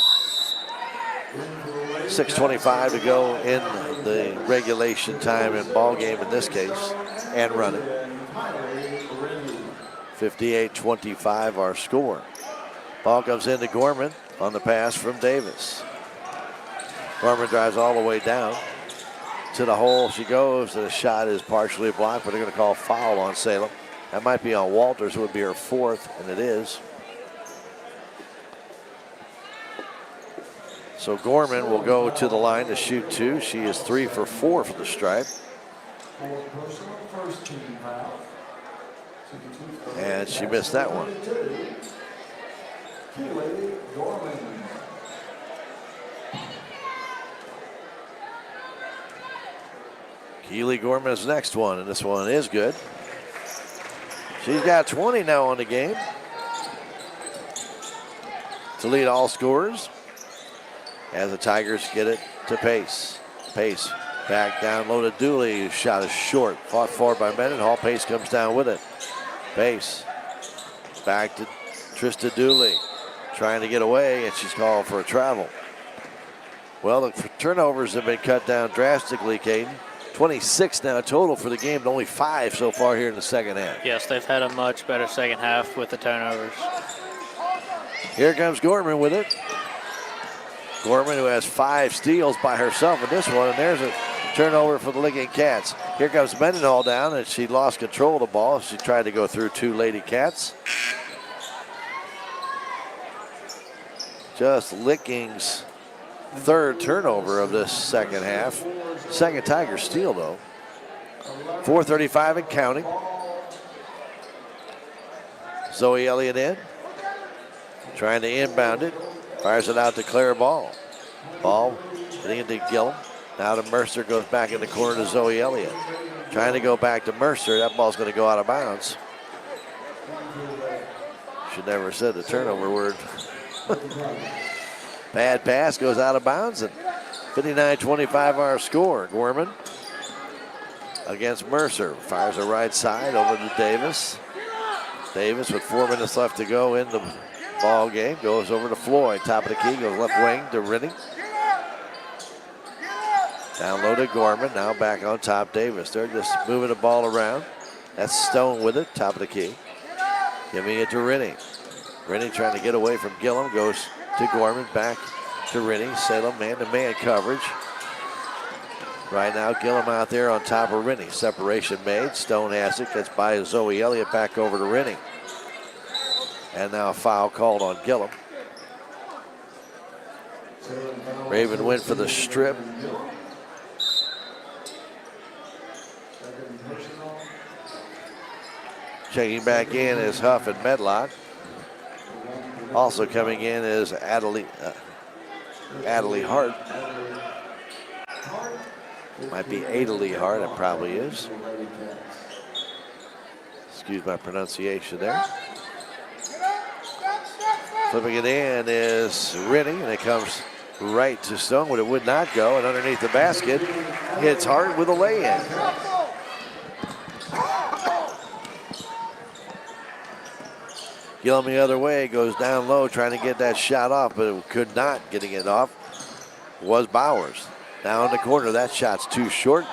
6:25 to go in the regulation time and ball game in this case, and running. 58-25 our score. Ball comes into Gorman on the pass from Davis. Gorman drives all the way down to the hole. She goes. The shot is partially blocked, but they're going to call foul on Salem. That might be on Walters, who would be her 4th, and it is. So Gorman will go to the line to shoot 2. She is 3 for 4 from the stripe. And she missed that one. Keely Gorman's next one, and this one is good. She's got 20 now on the game to lead all scorers. As the Tigers get it to Pace. Pace back down low to Dooley. Shot is short. Fought forward by Mendenhall. Pace comes down with it. Pace back to Trista Dooley. Trying to get away, and she's called for a travel. Well, the turnovers have been cut down drastically, Caden. 26 now total for the game, but only 5 so far here in the second half. Yes, they've had a much better second half with the turnovers. Here comes Gorman with it. Gorman, who has 5 steals by herself in this one, and there's a turnover for the Licking Cats. Here comes Mendenhall down, and she lost control of the ball. She tried to go through 2 Lady Cats. Just Licking's 3rd turnover of this second half. Second Tiger steal, though. 4:35 and counting. Zoe Elliott in. Trying to inbound it. Fires it out to Claire Ball. Ball getting into Gillum. Now to Mercer, goes back in the corner to Zoe Elliott. Trying to go back to Mercer. That ball's going to go out of bounds. Should never have said the turnover word. Bad pass, goes out of bounds, and 59-25 our score. Gorman against Mercer. Fires the right side over to Davis. Davis with 4 minutes left to go in the ball game. Goes over to Floyd. Top of the key, goes left wing to Rennie. Down low to Gorman. Now back on top, Davis. They're just moving the ball around. That's Stone with it. Top of the key. Giving it to Rennie. Rennie trying to get away from Gillum. Goes to Gorman. Back to Rennie. Salem man-to-man coverage. Right now, Gillum out there on top of Rennie. Separation made. Stone has it. Gets by Zoe Elliott. Back over to Rennie. And now a foul called on Gillum. Raven went for the strip. Checking back in is Huff and Medlock. Also coming in is Adelie Hart. Might be Adelie Hart, it probably is. Excuse my pronunciation there. Flipping it in is Rennie, and it comes right to Stone, but it would not go, and underneath the basket, hits Hart with a lay-in. Gillum the other way, goes down low, trying to get that shot off, but it could not. Getting it off was Bowers. Now in the corner, that shot's too short.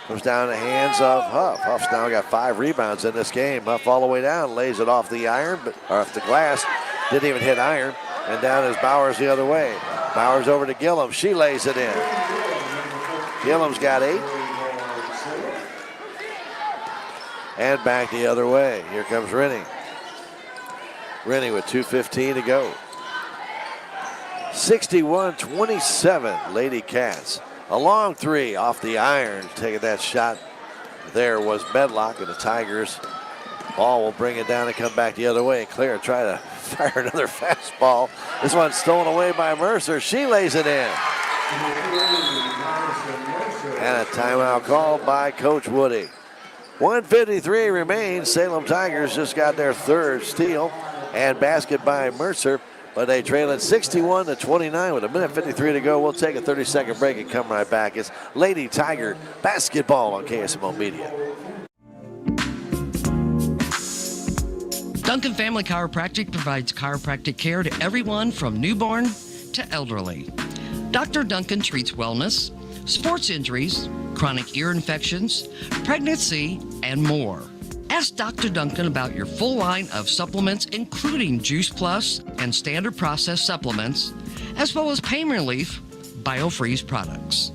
Comes down the hands of Huff. Huff's now got 5 rebounds in this game. Huff all the way down, lays it off the iron, or off the glass. Didn't even hit iron. And down is Bowers the other way. Bowers over to Gillum. She lays it in. Gillum's got 8. And back the other way. Here comes Rennie. Rennie with 2:15 to go. 61-27, Lady Cats. A long 3 off the iron. Taking that shot there was Medlock, and the Tigers ball will bring it down and come back the other way. Claire try to fire another fastball. This one's stolen away by Mercer. She lays it in. And a timeout called by Coach Woody. 1:53 remains. Salem Tigers just got their 3rd steal and basket by Mercer, but they trail it 61-29 with 1:53 to go. We'll take a 30-second break and come right back. It's Lady Tiger basketball on KSMO Media. Duncan Family Chiropractic provides chiropractic care to everyone from newborn to elderly. Dr. Duncan treats wellness, sports injuries, chronic ear infections, pregnancy, and more. Ask Dr. Duncan about your full line of supplements, including Juice Plus and standard processed supplements, as well as pain relief, BioFreeze products.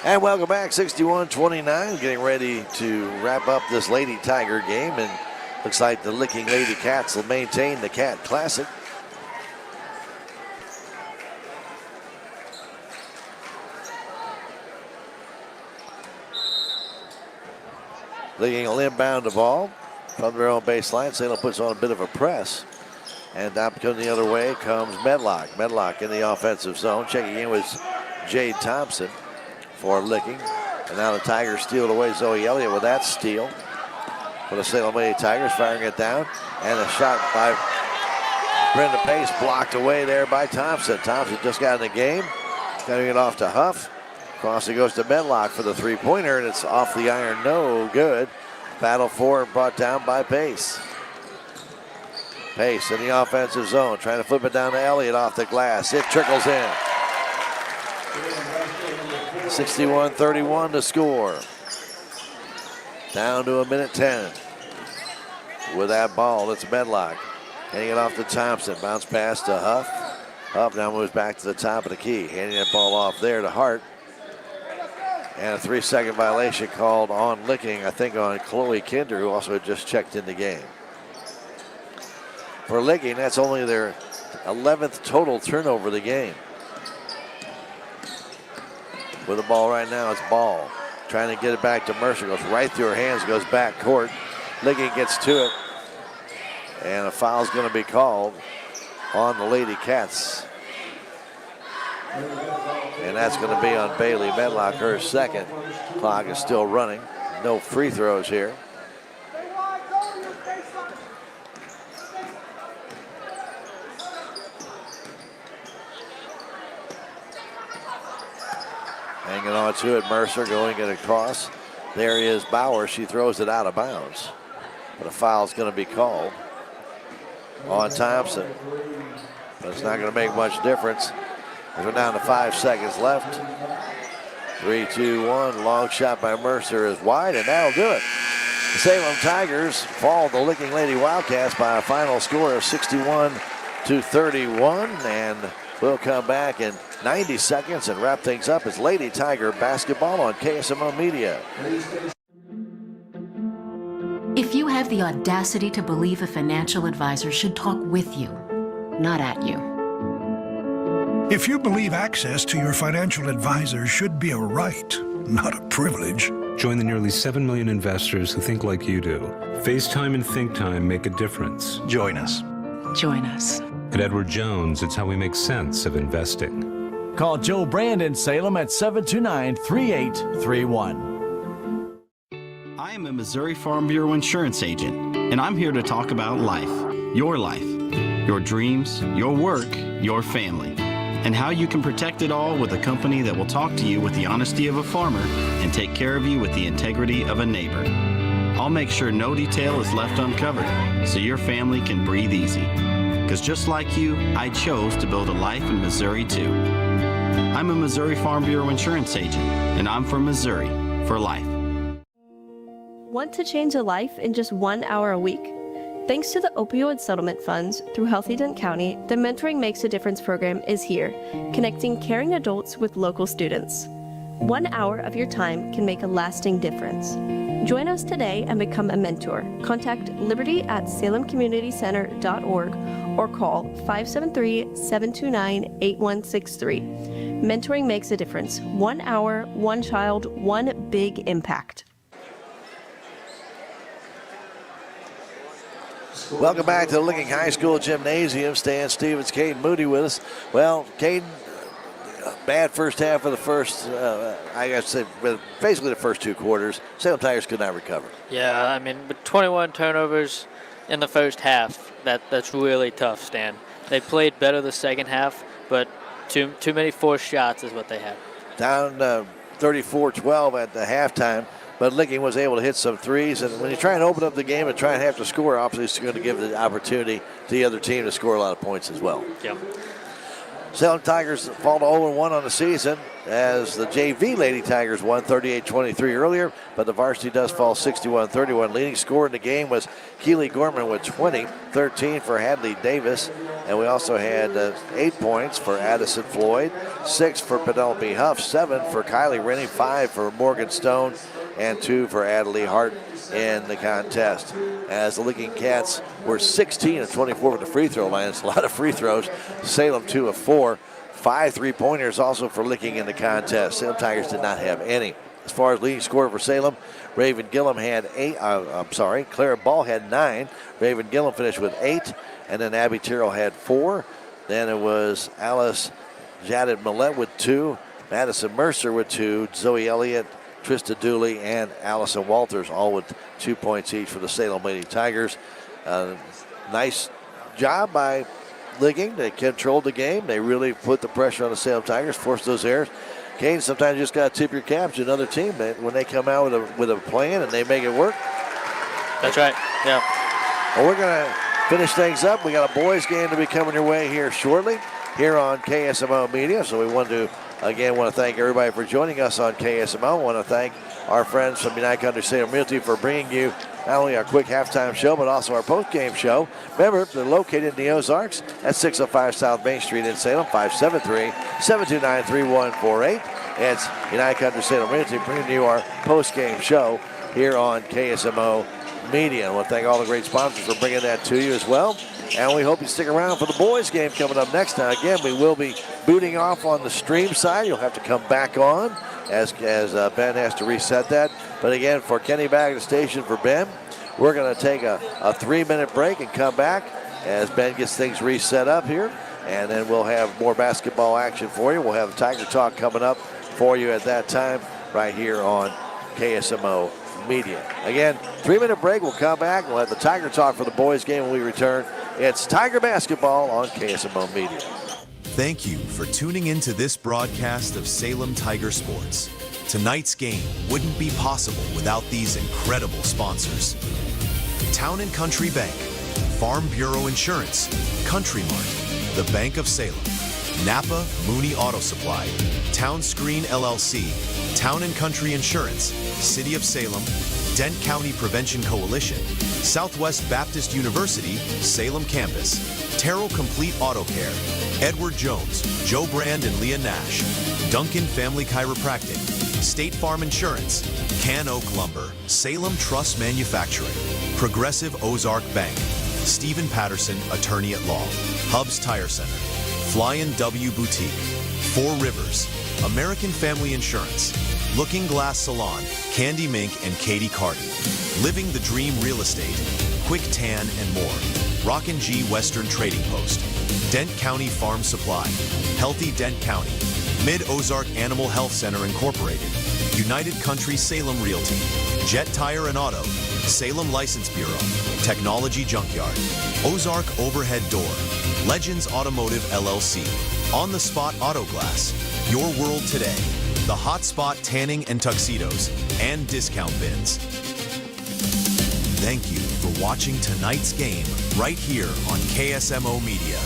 And welcome back, 61-29. Getting ready to wrap up this Lady Tiger game, and looks like the Licking Lady Cats will maintain the Cat Classic. Licking will inbound the ball from their own baseline. Salem puts on a bit of a press. And up the other way comes Medlock. Medlock in the offensive zone. Checking in with Jade Thompson for Licking. And now the Tigers steal it away. Zoe Elliott with that steal. For the Salem Lady Tigers, firing it down. And a shot by Brenda Pace blocked away there by Thompson. Thompson just got in the game. Cutting it off to Huff. Cross it goes to Medlock for the 3-pointer, and it's off the iron. No good. Battle for and brought down by Pace. Pace in the offensive zone, trying to flip it down to Elliott off the glass. It trickles in. 61-31 to score. Down to 1:10. with that ball. It's Medlock. Handing it off to Thompson. Bounce pass to Huff. Huff now moves back to the top of the key. Handing that ball off there to Hart. And a 3-second violation called on Licking, I think on Chloe Kinder, who also had just checked in the game. For Licking, that's only their 11th total turnover of the game. With the ball right now, it's Ball. Trying to get it back to Mercer. Goes right through her hands, goes back court. Licking gets to it. And a foul's going to be called on the Lady Cats. And that's going to be on Bailey Medlock, her second. Clock is still running. No free throws here. Hanging on to it, Mercer going it across. There is Bauer. She throws it out of bounds. But a foul's going to be called on Thompson. But it's not going to make much difference. We're down to 5 seconds left. 3, 2, 1. Long shot by Mercer is wide, and that'll do it. The Salem Tigers fall the Licking Lady Wildcats by a final score of 61-31. And we'll come back in 90 seconds and wrap things up as Lady Tiger basketball on KSMO Media. If you have the audacity to believe a financial advisor should talk with you, not at you. If you believe access to your financial advisor should be a right, not a privilege. Join the nearly 7 million investors who think like you do. FaceTime and ThinkTime make a difference. Join us. Join us. At Edward Jones, it's how we make sense of investing. Call Joe Brand in Salem at 729-3831. I am a Missouri Farm Bureau insurance agent, and I'm here to talk about life, your dreams, your work, your family, and how you can protect it all with a company that will talk to you with the honesty of a farmer and take care of you with the integrity of a neighbor. I'll make sure no detail is left uncovered so your family can breathe easy. Because just like you, I chose to build a life in Missouri too. I'm a Missouri Farm Bureau insurance agent, and I'm from Missouri for life. Want to change a life in just 1 hour a week? Thanks to the opioid settlement funds through Healthy Dent County, the Mentoring Makes a Difference program is here, connecting caring adults with local students. 1 hour of your time can make a lasting difference. Join us today and become a mentor. Contact liberty@salemcommunitycenter.org or call 573-729-8163. Mentoring makes a difference. 1 hour, one child, one big impact. Welcome back to the Licking High School Gymnasium. Stan Stevens, Caden Moody with us. Well, Caden, bad first half of the first, I guess, basically the first 2 quarters. Salem Tigers could not recover. Yeah, I mean, with 21 turnovers in the first half, that's really tough, Stan. They played better the second half, but too many forced shots is what they had. Down 34-12 at the halftime. But Licking was able to hit some threes. And when you try and open up the game and try and have to score, obviously it's going to give the opportunity to the other team to score a lot of points as well. Yeah. Salem Tigers fall to 0-1 on the season as the JV Lady Tigers won 38-23 earlier, but the varsity does fall 61-31. Leading scorer in the game was Keely Gorman with 20, 13 for Hadley Davis, and we also had 8 points for Addison Floyd, 6 for Penelope Huff, 7 for Kylie Rennie, 5 for Morgan Stone, and 2 for Adelie Hart in the contest. As the Licking Cats were 16 of 24 with the free throw line. It's a lot of free throws. Salem 2 of 4. 5 3-pointers also for Licking in the contest. Salem Tigers did not have any. As far as leading scorer for Salem, Raven Gillum had 8. Clara Ball had 9. Raven Gillum finished with 8. And then Abby Terrell had 4. Then it was Alice Jadid Millette with 2. Madison Mercer with 2. Zoe Elliott, Trista Dooley, and Allison Walters, all with 2 points each for the Salem Lady Tigers. Nice job by Licking. They controlled the game. They really put the pressure on the Salem Tigers, forced those errors. Kane, sometimes you just got to tip your cap to another team when they come out with a plan and they make it work. That's right, yeah. Well, we're going to finish things up. We got a boys game to be coming your way here shortly here on KSMO Media. So we want to thank everybody for joining us on KSMO. I want to thank our friends from United Country Salem Realty for bringing you not only our quick halftime show, but also our post-game show. Remember, they're located in the Ozarks at 605 South Main Street in Salem, 573-729-3148. It's United Country Salem Realty bringing you our post-game show here on KSMO Media. I want to thank all the great sponsors for bringing that to you as well. And we hope you stick around for the boys game coming up next. Now, again, we will be booting off on the stream side. You'll have to come back on as Ben has to reset that. But again, for Kenny back at the station for Ben, we're going to take a 3-minute break and come back as Ben gets things reset up here. And then we'll have more basketball action for you. We'll have Tiger Talk coming up for you at that time right here on KSMO Media. Again, 3-minute break. We'll come back. We'll have the Tiger Talk for the boys game when we return. It's Tiger Basketball on KSMO Media. Thank you for tuning into this broadcast of Salem Tiger Sports. Tonight's game wouldn't be possible without these incredible sponsors. Town & Country Bank, Farm Bureau Insurance, Country Mart, the Bank of Salem, Napa Mooney Auto Supply, Town Screen LLC, Town & Country Insurance, City of Salem, Dent County Prevention Coalition, Southwest Baptist University, Salem Campus, Terrell Complete Auto Care, Edward Jones, Joe Brand and Leah Nash, Duncan Family Chiropractic, State Farm Insurance, Can Oak Lumber, Salem Truss Manufacturing, Progressive Ozark Bank, Stephen Patterson, Attorney at Law, Hubs Tire Center, Flying W Boutique, Four Rivers, American Family Insurance, Looking Glass Salon, Candy Mink and Katie Carty, Living the Dream Real Estate, Quick Tan and more, Rockin' G Western Trading Post, Dent County Farm Supply, Healthy Dent County, Mid-Ozark Animal Health Center Incorporated, United Country Salem Realty, Jet Tire and Auto, Salem License Bureau, Technology Junkyard, Ozark Overhead Door, Legends Automotive LLC, On the Spot Auto Glass, Your World Today, The Hot Spot Tanning and Tuxedos, and Discount Bins. Thank you for watching tonight's game right here on KSMO Media.